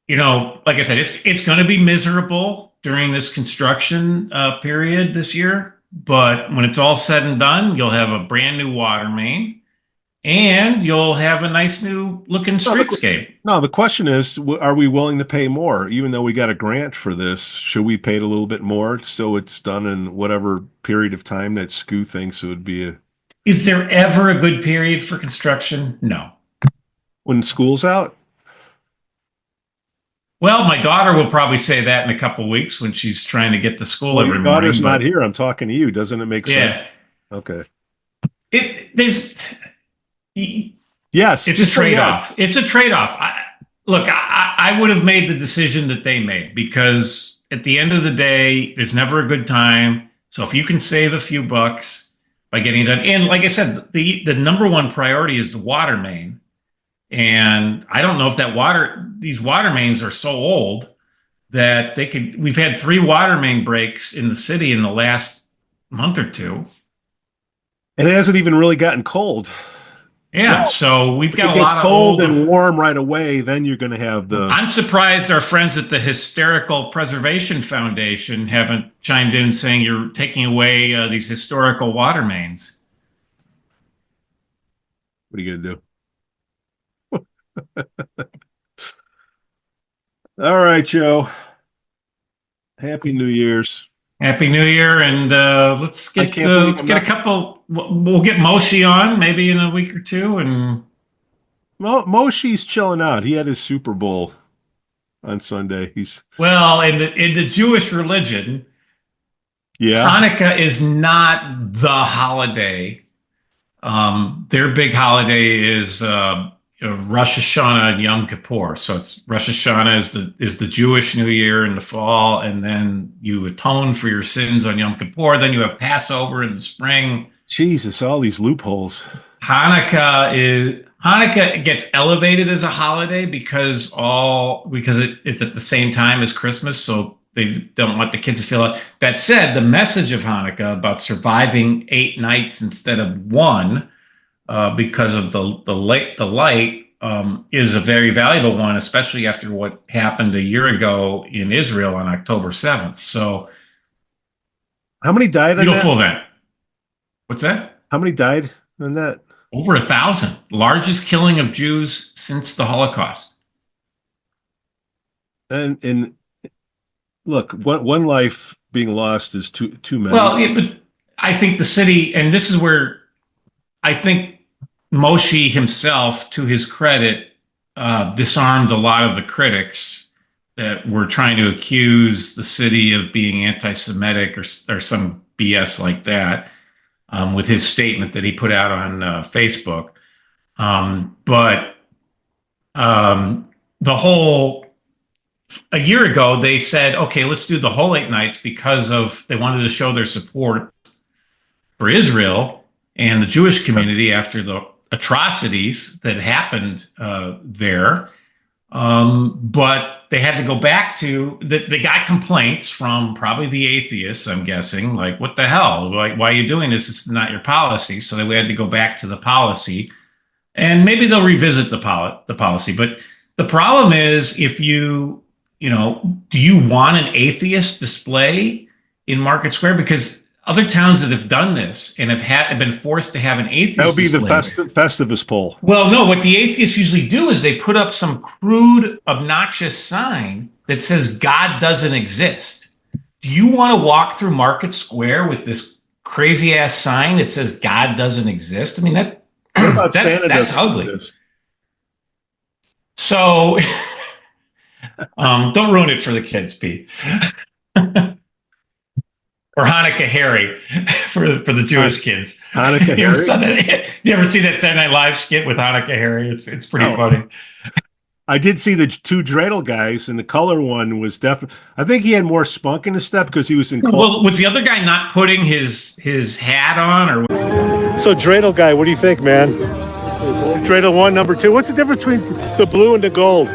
like I said, it's going to be miserable during this construction period this year. But when it's all said and done, you'll have a brand new water main and you'll have a nice new looking streetscape. No, the question is, are we willing to pay more? Even though we got a grant for this, should we pay it a little bit more so it's done in whatever period of time that SCU thinks it would be? Is there ever a good period for construction? No. When school's out? Well, my daughter will probably say that in a couple of weeks when she's trying to get to school every morning. Your daughter's not here. I'm talking to you. Doesn't it make sense? Okay. Yes. It's a trade-off. It's a trade-off. I would have made the decision that they made because at the end of the day, there's never a good time. So if you can save a few bucks by getting it done, and like I said, the number one priority is the water main. And I don't know if these water mains are so old that we've had 3 water main breaks in the city in the last month or two. And it hasn't even really gotten cold. Yeah, so we've got a lot of cold and warm right away, then you're going to have I'm surprised our friends at the Hysterical Preservation Foundation haven't chimed in saying you're taking away these historical water mains. What are you going to do? All right, Joe. Happy New Year's. Happy New Year, and let's get a couple. We'll get Moshe on maybe in a week or two, and Moshe's chilling out. He had his Super Bowl on Sunday. In the Jewish religion, Hanukkah is not the holiday. Their big holiday is Rosh Hashanah and Yom Kippur. So it's Rosh Hashanah is the Jewish New Year in the fall, and then you atone for your sins on Yom Kippur. Then you have Passover in the spring. Jesus, all these loopholes. Hanukkah gets elevated as a holiday because it's at the same time as Christmas, so they don't want the kids to feel it. That said, the message of Hanukkah about surviving 8 nights instead of 1. Because of the light is a very valuable one, especially after what happened a year ago in Israel on October 7th. So, how many died in that? Beautiful event. What's that? How many died in that? Over 1,000. Largest killing of Jews since the Holocaust. And look, one life being lost is too many. Well, but I think the city, and this is where I think Moshe himself, to his credit, disarmed a lot of the critics that were trying to accuse the city of being anti-Semitic or some BS like that with his statement that he put out on Facebook. A year ago, they said, okay, let's do the whole 8 nights because they wanted to show their support for Israel and the Jewish community after the atrocities that happened there. But they had to go back to, they got complaints from probably the atheists, I'm guessing, like, what the hell? Why are you doing this? It's not your policy. So they had to go back to the policy. And maybe they'll revisit the policy. But the problem is, if do you want an atheist display in Market Square? Because other towns that have done this and have been forced to have an atheist That would be the display. Festivus poll. Well, no, what the atheists usually do is they put up some crude, obnoxious sign that says God doesn't exist. Do you want to walk through Market Square with this crazy ass sign that says God doesn't exist? I mean, what about Santa that's doesn't ugly. exist? So don't ruin it for the kids, Pete. Or Hanukkah Harry for the Jewish kids. Hanukkah Harry? You ever see that Saturday Night Live skit with Hanukkah Harry? It's pretty funny. I did see the two Dreidel guys, and the color one was definitely. I think he had more spunk in his step because he was in. Well, was the other guy not putting his hat on, or? So Dreidel guy, what do you think, man? Dreidel 1, number 2. What's the difference between the blue and the gold?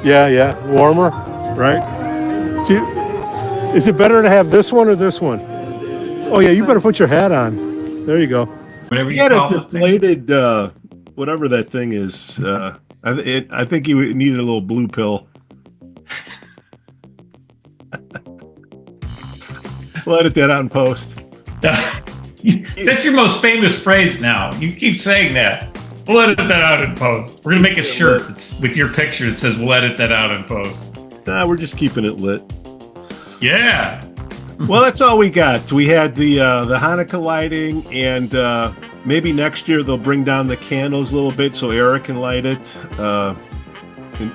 Yeah, warmer, right? Is it better to have this one or this one? Oh yeah, you better put your hat on. There you go. Whatever He you had call a deflated, whatever that thing is. I think he needed a little blue pill. We'll edit that out in post. That's your most famous phrase now. You keep saying that. We'll edit that out in post. We're gonna make a shirt that's with your picture that says "We'll edit that out in post." Nah, we're just keeping it lit. Yeah. Well, that's all we got. We had the Hanukkah lighting, and maybe next year they'll bring down the candles a little bit so Ara can light it.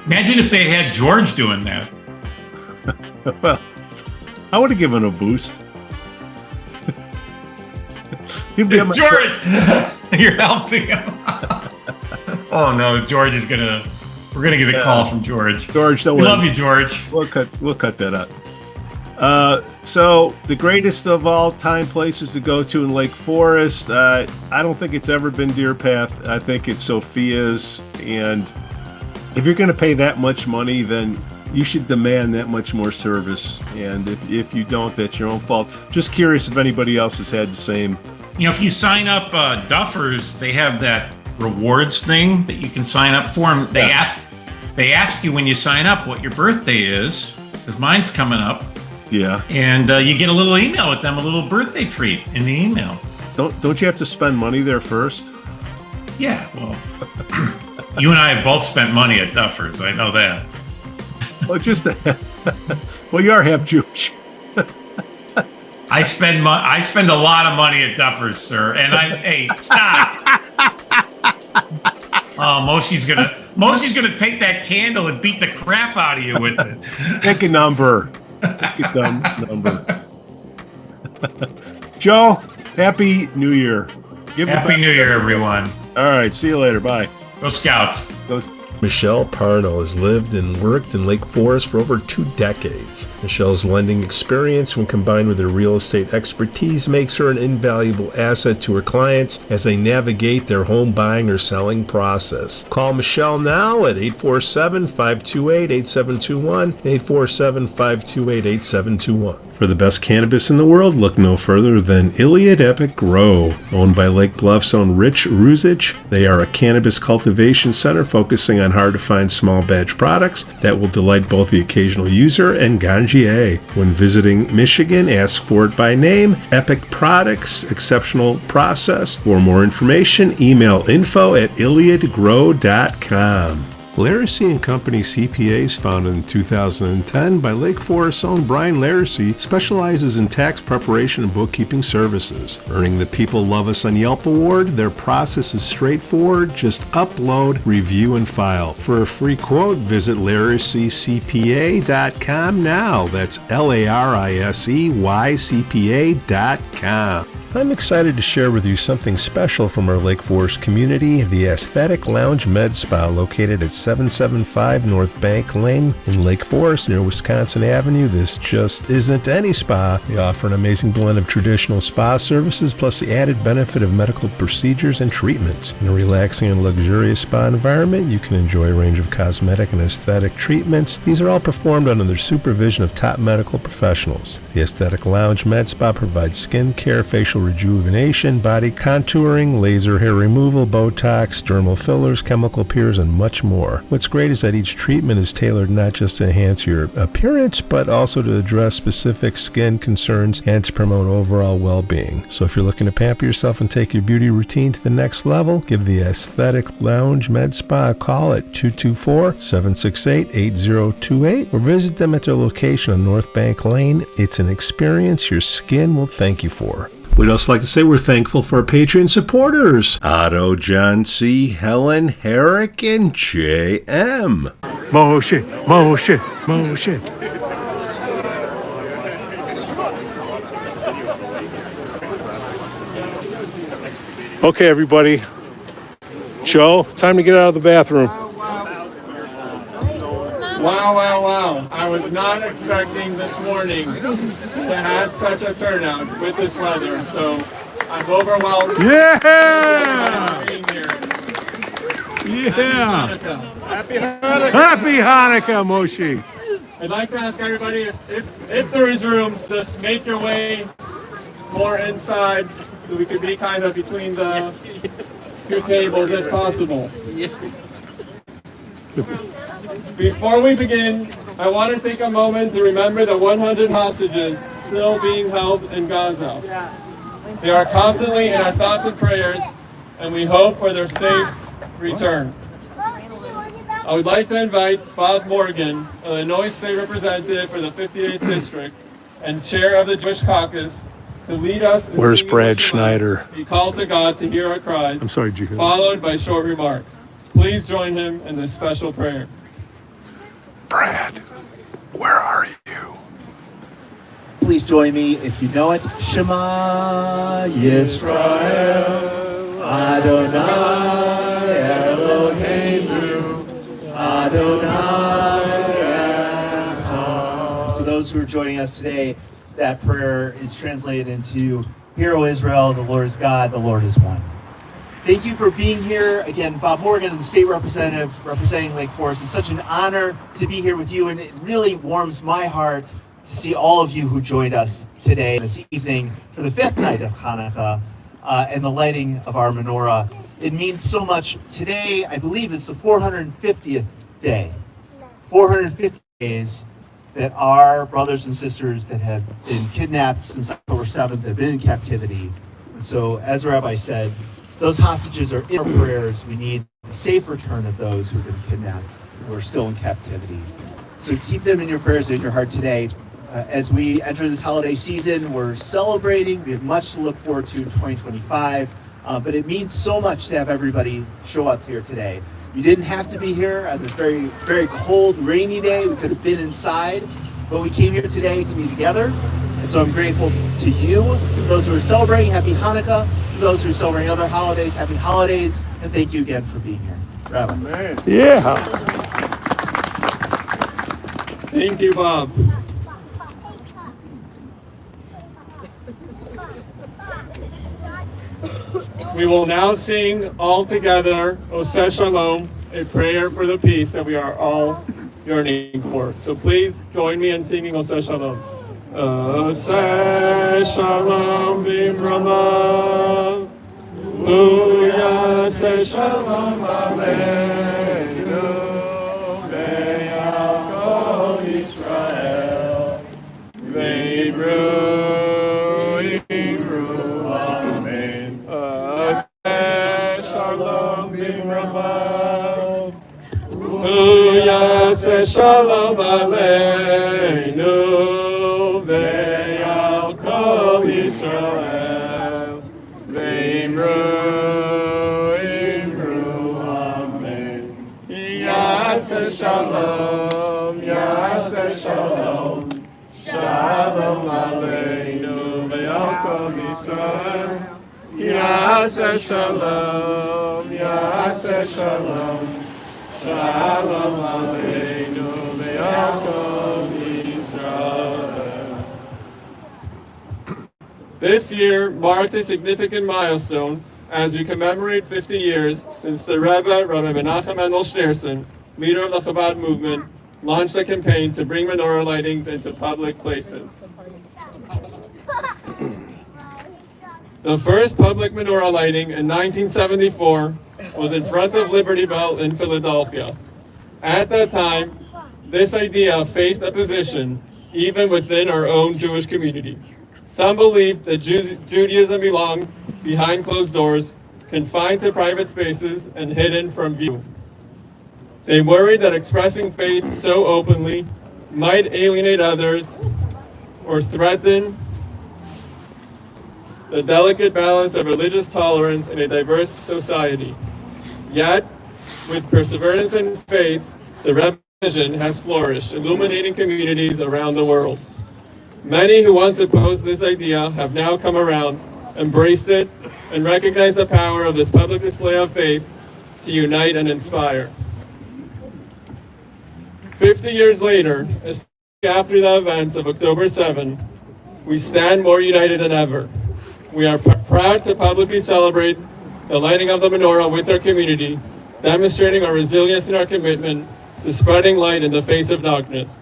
Imagine if they had George doing that. Well, I would have given a boost. George, you're helping him. Oh no, George is gonna. We're gonna get a call from George. George, don't we worry. love you, George. We'll cut that out. So the greatest of all time places to go to in Lake Forest. I don't think it's ever been Deerpath. I think it's Sophia's. And if you're going to pay that much money, then you should demand that much more service. And if you don't, that's your own fault. Just curious if anybody else has had the same. You know, if you sign up Duffers, they have that rewards thing that you can sign up for. And they ask you when you sign up what your birthday is, because mine's coming up. Yeah. And you get a little email with them, a little birthday treat in the email. Don't you have to spend money there first? Yeah, well, you and I have both spent money at Duffers. I know that. Well, well, you are half Jewish. I spend a lot of money at Duffers, sir. And hey, stop. Oh, Moshe's gonna take that candle and beat the crap out of you with it. Pick a number. Pick a dumb number. Joe, Happy New Year. Happy New Year, everyone. All right, see you later. Bye. Go Scouts. Michelle Parno has lived and worked in Lake Forest for over 2 decades. Michelle's lending experience, when combined with her real estate expertise, makes her an invaluable asset to her clients as they navigate their home buying or selling process. Call Michelle now at 847-528-8721, 847-528-8721. For the best cannabis in the world, look no further than Iliad Epic Grow. Owned by Lake Bluff's own Rich Ruzich, they are a cannabis cultivation center focusing on hard-to-find small batch products that will delight both the occasional user and ganjier. When visiting Michigan, ask for it by name. Epic Products, exceptional process. For more information, email info@iliadgrow.com. Laracy & Company CPAs, founded in 2010 by Lake Forest's own Brian Laracy, specializes in tax preparation and bookkeeping services. Earning the People Love Us on Yelp award, their process is straightforward. Just upload, review, and file. For a free quote, visit LaracyCPA.com now. That's LARISEYCPA.com. I'm excited to share with you something special from our Lake Forest community, the Aesthetic Lounge Med Spa, located at 775 North Bank Lane in Lake Forest near Wisconsin Avenue. This just isn't any spa. They offer an amazing blend of traditional spa services plus the added benefit of medical procedures and treatments. In a relaxing and luxurious spa environment, you can enjoy a range of cosmetic and aesthetic treatments. These are all performed under the supervision of top medical professionals. The Aesthetic Lounge Med Spa provides skin care, facial facial rejuvenation, body contouring, laser hair removal, Botox, dermal fillers, chemical peels, and much more. What's great is that each treatment is tailored not just to enhance your appearance, but also to address specific skin concerns and to promote overall well-being. So if you're looking to pamper yourself and take your beauty routine to the next level, give the Aesthetic Lounge Med Spa a call at 224-768-8028 or visit them at their location on North Bank Lane. It's an experience your skin will thank you for. We'd also like to say we're thankful for our Patreon supporters, Otto, John C., Helen, Herrick, and J.M. Motion. Okay, everybody. Joe, time to get out of the bathroom. Wow. I was not expecting this morning to have such a turnout with this weather, so I'm overwhelmed. Yeah! Being here. Yeah! Happy Hanukkah. Happy Hanukkah, Moshe. I'd like to ask everybody if there is room, just make your way more inside so we could be kind of between the two tables if possible. Before we begin, I want to take a moment to remember the 100 hostages still being held in Gaza. They are constantly in our thoughts and prayers, and we hope for their safe return. I would like to invite Bob Morgan, Illinois State Representative for the 58th District and Chair of the Jewish Caucus, to lead us in Where's singing Brad the Shema, Schneider? Be called to God to hear our cries. I'm sorry, G. Followed by short remarks. Please join him in this special prayer. Brad, where are you? Please join me if you know it. Shema Yisrael, Adonai Eloheinu, Adonai Echad. For those who are joining us today, that prayer is translated into, Hear, O Israel, the Lord is God, the Lord is one. Thank you for being here. Again, Bob Morgan, the state representative representing Lake Forest. It's such an honor to be here with you, and it really warms my heart to see all of you who joined us today, this evening, for the 5th night of Hanukkah and the lighting of our menorah. It means so much. Today, I believe it's the 450th day. 450 days that our brothers and sisters that have been kidnapped since October 7th have been in captivity. And so, as the rabbi said, those hostages are in our prayers. We need the safe return of those who've been kidnapped, who are still in captivity. So keep them in your prayers and in your heart today. As we enter this holiday season, we're celebrating. We have much to look forward to in 2025. But it means so much to have everybody show up here today. You didn't have to be here on this very, very cold, rainy day. We could have been inside, but we came here today to be together. And so I'm grateful to you, those who are celebrating, happy Hanukkah. For those who are celebrating other holidays, happy holidays. And thank you again for being here. Rabbi. Man. Yeah. Thank you, Bob. We will now sing all together, Oseh Shalom, a prayer for the peace that we are all yearning for. So please join me in singing Oseh Shalom. Oseh Shalom b'mrama, Uyaseh Shalom aleinu, ve'al kol Yisrael, ve'ibru amen. Oseh Shalom b'mrama, Uyaseh Shalom aleinu, ve'al kol Yisrael, ve'imru amen. Yaseh Shalom, Yaseh Shalom, Shalom aleinu, ve'al kol Yisrael. Yaseh Shalom, Yaseh Shalom, Shalom aleinu, ve'al kol Yisrael. This year marks a significant milestone as we commemorate 50 years since the Rebbe, Rabbi Menachem Mendel Schneerson, leader of the Chabad movement, launched a campaign to bring menorah lightings into public places. The first public menorah lighting in 1974 was in front of Liberty Bell in Philadelphia. At that time, this idea faced opposition even within our own Jewish community. Some believed that Judaism belonged behind closed doors, confined to private spaces, and hidden from view. They worried that expressing faith so openly might alienate others or threaten the delicate balance of religious tolerance in a diverse society. Yet, with perseverance and faith, the revision has flourished, illuminating communities around the world. Many who once opposed this idea have now come around, embraced it, and recognized the power of this public display of faith to unite and inspire. 50 years later, after the events of October 7, we stand more united than ever. We are proud to publicly celebrate the lighting of the menorah with our community, demonstrating our resilience and our commitment to spreading light in the face of darkness.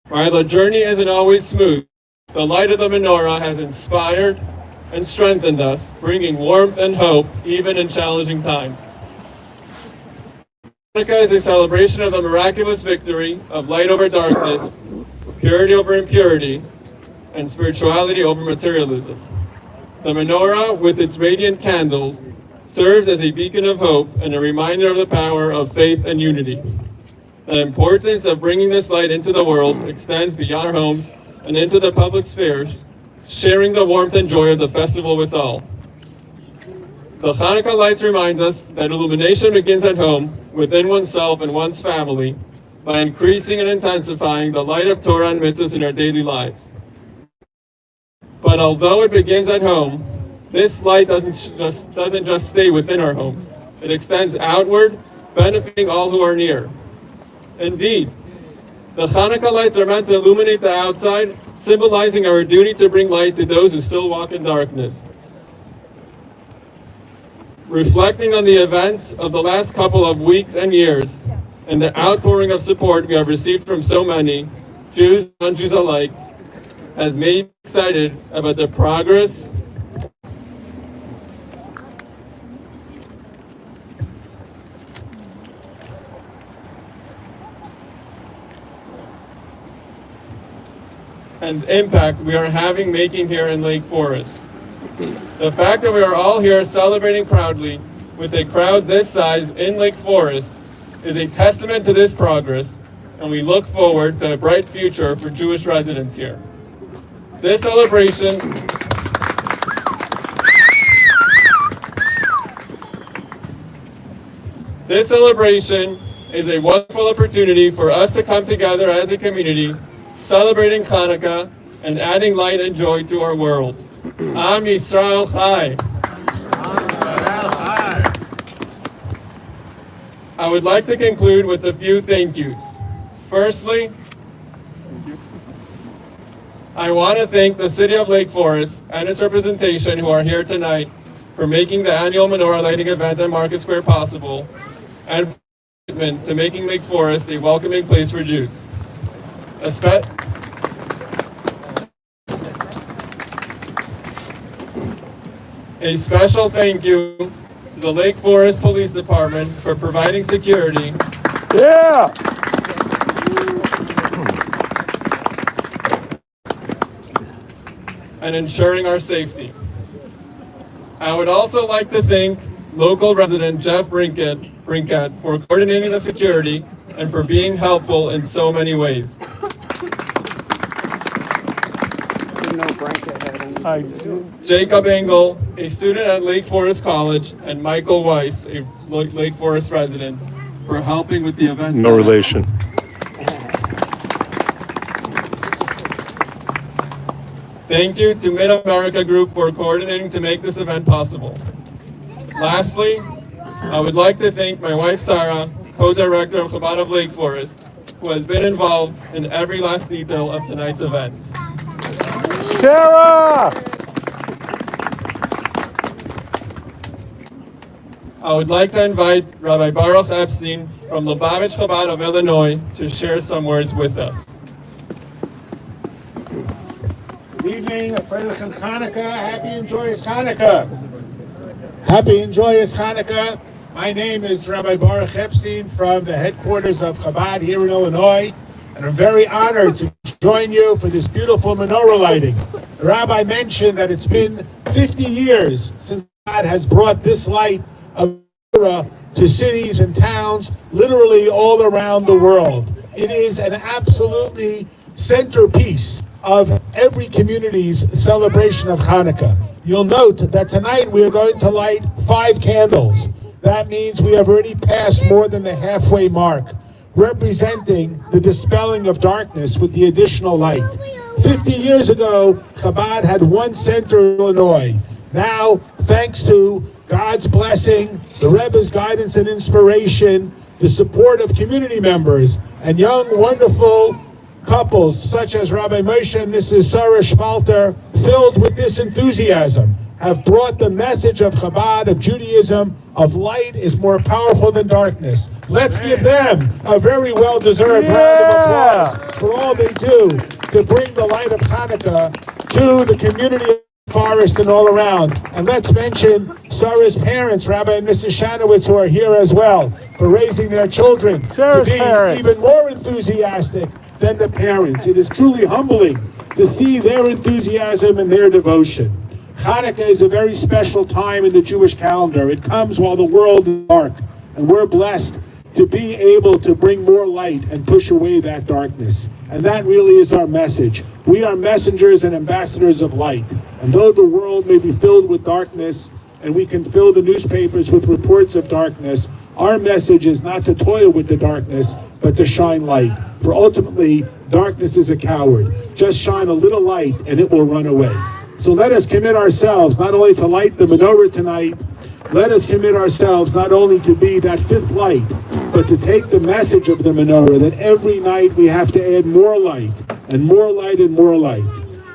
While the journey isn't always smooth, the light of the menorah has inspired and strengthened us, bringing warmth and hope even in challenging times. Hanukkah is a celebration of the miraculous victory of light over darkness, purity over impurity, and spirituality over materialism. The menorah, with its radiant candles, serves as a beacon of hope and a reminder of the power of faith and unity. The importance of bringing this light into the world extends beyond our homes and into the public sphere, sharing the warmth and joy of the festival with all. The Hanukkah lights remind us that illumination begins at home, within oneself and one's family, by increasing and intensifying the light of Torah and mitzvahs in our daily lives. But although it begins at home, this light doesn't just stay within our homes. It extends outward, benefiting all who are near. Indeed, the Hanukkah lights are meant to illuminate the outside, symbolizing our duty to bring light to those who still walk in darkness. Reflecting on the events of the last couple of weeks and years, and the outpouring of support we have received from so many, Jews and non-Jews alike, has made me excited about the progress and impact we are making here in Lake Forest. The fact that we are all here celebrating proudly with a crowd this size in Lake Forest is a testament to this progress, and we look forward to a bright future for Jewish residents here. This celebration is a wonderful opportunity for us to come together as a community, celebrating Hanukkah and adding light and joy to our world. Am Yisrael Chai. I would like to conclude with a few thank yous. Firstly, I want to thank the City of Lake Forest and its representation who are here tonight for making the annual menorah lighting event at Market Square possible, and for their commitment to making Lake Forest a welcoming place for Jews. A special thank you to the Lake Forest Police Department for providing security. Yeah! And ensuring our safety. I would also like to thank local resident Jeff Brinkett for coordinating the security and for being helpful in so many ways. Jacob Engel, a student at Lake Forest College, and Michael Weiss, a Lake Forest resident, for helping with the event. No relation. Thank you to Mid-America Group for coordinating to make this event possible. Lastly, I would like to thank my wife Sarah, co-director of Chabad of Lake Forest, who has been involved in every last detail of tonight's event. Sarah! I would like to invite Rabbi Baruch Epstein from Lubavitch Chabad of Illinois to share some words with us. Good evening. morning, Freilichen Hanukkah. Happy and joyous Hanukkah. Happy and joyous Hanukkah. My name is Rabbi Baruch Epstein from the headquarters of Chabad here in Illinois, and I'm very honored to join you for this beautiful menorah lighting. The rabbi mentioned that it's been 50 years since God has brought this light of menorah to cities and towns literally all around the world. It is an absolutely centerpiece of every community's celebration of Hanukkah. You'll note that tonight we are going to light 5 candles. That means we have already passed more than the halfway mark, representing the dispelling of darkness with the additional light. 50 years ago, Chabad had one center in Illinois. Now, thanks to God's blessing, the Rebbe's guidance and inspiration, the support of community members, and young, wonderful couples such as Rabbi Moshe and Mrs. Sarah Spalter, filled with this enthusiasm, have brought the message of Chabad, of Judaism, of light is more powerful than darkness. Let's give them a very well-deserved round of applause for all they do to bring the light of Hanukkah to the community of Forrester and all around. And let's mention Sarah's parents, Rabbi and Mrs. Shanowitz, who are here as well, for raising their children Sarah's to be parents. even more enthusiastic than the parents. It is truly humbling to see their enthusiasm and their devotion. Hanukkah is a very special time in the Jewish calendar. It comes while the world is dark, and we're blessed to be able to bring more light and push away that darkness. And that really is our message. We are messengers and ambassadors of light. And though the world may be filled with darkness, and we can fill the newspapers with reports of darkness, our message is not to toil with the darkness, but to shine light. For ultimately, darkness is a coward. Just shine a little light and it will run away. So let us commit ourselves not only to light the menorah tonight, let us commit ourselves not only to be that 5th light, but to take the message of the menorah that every night we have to add more light and more light and more light.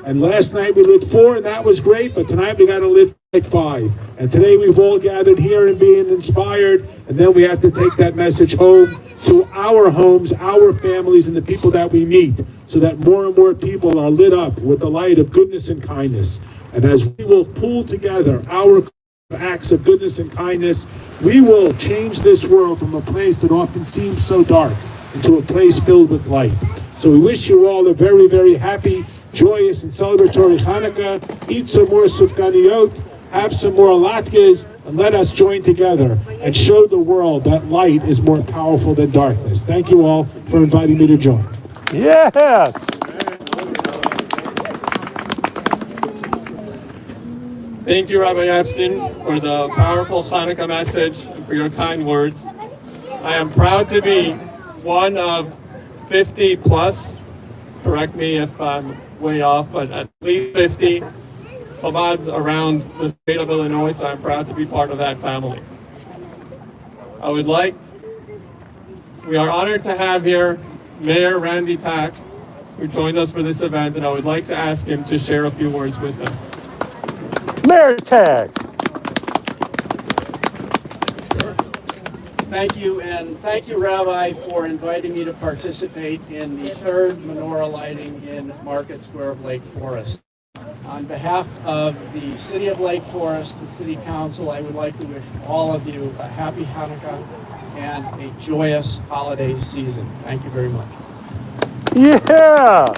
And last night we lit 4 and that was great, but tonight we got to lit 5. And today we've all gathered here and being inspired, and then we have to take that message home to our homes, our families, and the people that we meet, so that more and more people are lit up with the light of goodness and kindness. And as we will pool together our acts of goodness and kindness, we will change this world from a place that often seems so dark into a place filled with light. So we wish you all a very, very happy, joyous, and celebratory Hanukkah. Eat some more sufganiyot, have some more latkes, and let us join together and show the world that light is more powerful than darkness. Thank you all for inviting me to join. Yes. Thank you, Rabbi Epstein, for the powerful Hanukkah message and for your kind words. I am proud to be one of 50 plus, correct me if I'm way off, but at least 50 Chabads around the state of Illinois, so I'm proud to be part of that family. We are honored to have here Mayor Randy Tack, who joined us for this event, and I would like to ask him to share a few words with us. Mayor Tag. Thank you, and thank you, Rabbi, for inviting me to participate in the 3rd menorah lighting in Market Square of Lake Forest. On behalf of the City of Lake Forest, the City Council, I would like to wish all of you a happy Hanukkah and a joyous holiday season. Thank you very much. Yeah.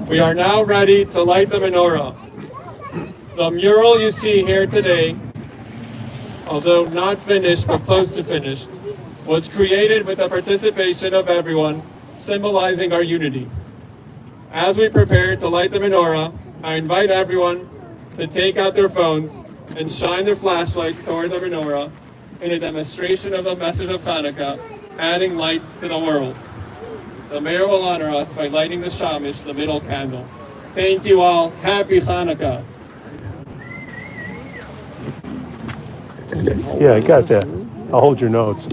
We are now ready to light the menorah. The mural you see here today, although not finished but close to finished, was created with the participation of everyone, symbolizing our unity. As we prepare to light the menorah, I invite everyone to take out their phones and shine their flashlights toward the menorah in a demonstration of the message of Hanukkah, adding light to the world. The mayor will honor us by lighting the shamish, the middle candle. Thank you all. Happy Hanukkah. Yeah, I got that. I'll hold your notes.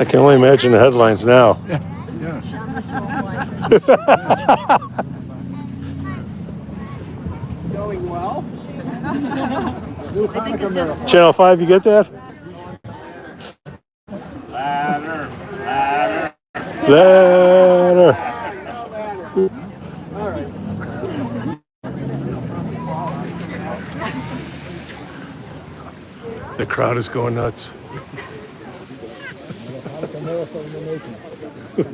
I can only imagine the headlines now. Going well? I think it's just Channel 5, you get that? Ladder, ladder. Ladder. All right. The crowd is going nuts. We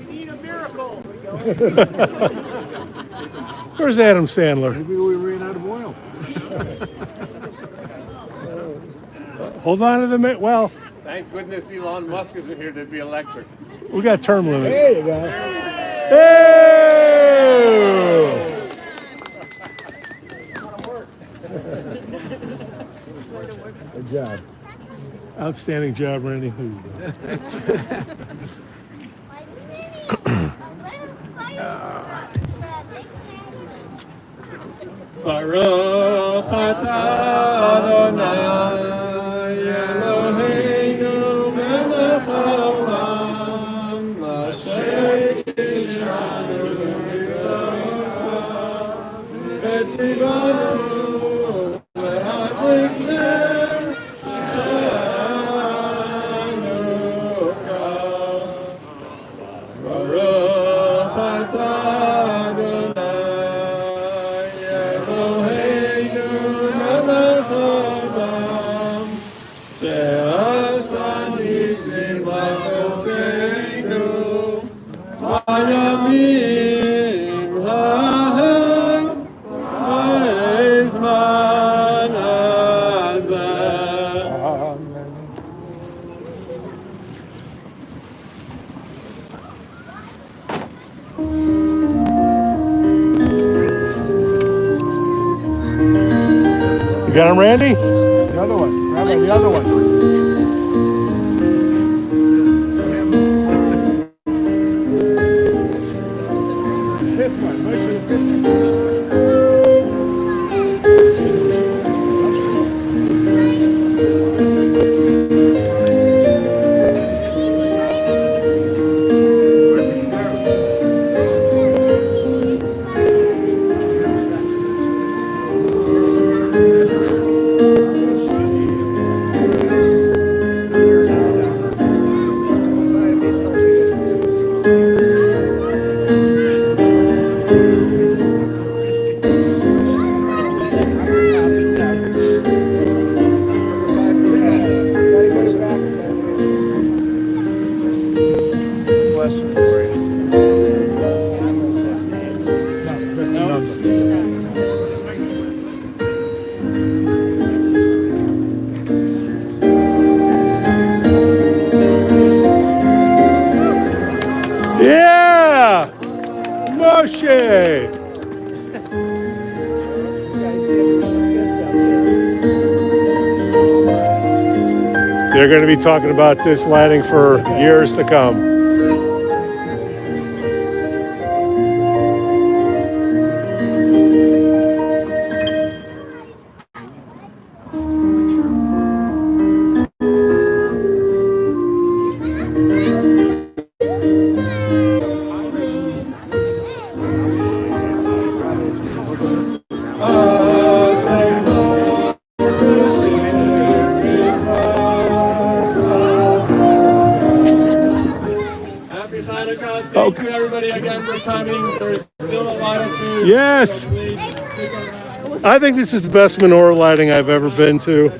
need a miracle. Where's Adam Sandler? Maybe we ran out of oil. Hold on to the well. Thank goodness Elon Musk isn't here to be electric. We got term limit. There you go. Hey! Good job. Outstanding job, Randy. Baruch atah Adonai Eloheinu melech haolam asher kishanu b'mitzvotav v'tzivanu להדליק נר חנוכה. Baruch atah Adonai הימים ההם בזמן הזה. You got him, Randy? The other one. Rabbi, the other one. Fifth one. Motion the fifth one. Yeah! Moshe! They're going to be talking about this lighting for years to come. Thank you everybody again for coming. There's still a lot of food. Yes! So please stick around. I think this is the best menorah lighting I've ever been to.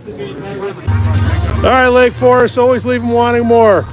All right, Lake Forest, always leave them wanting more.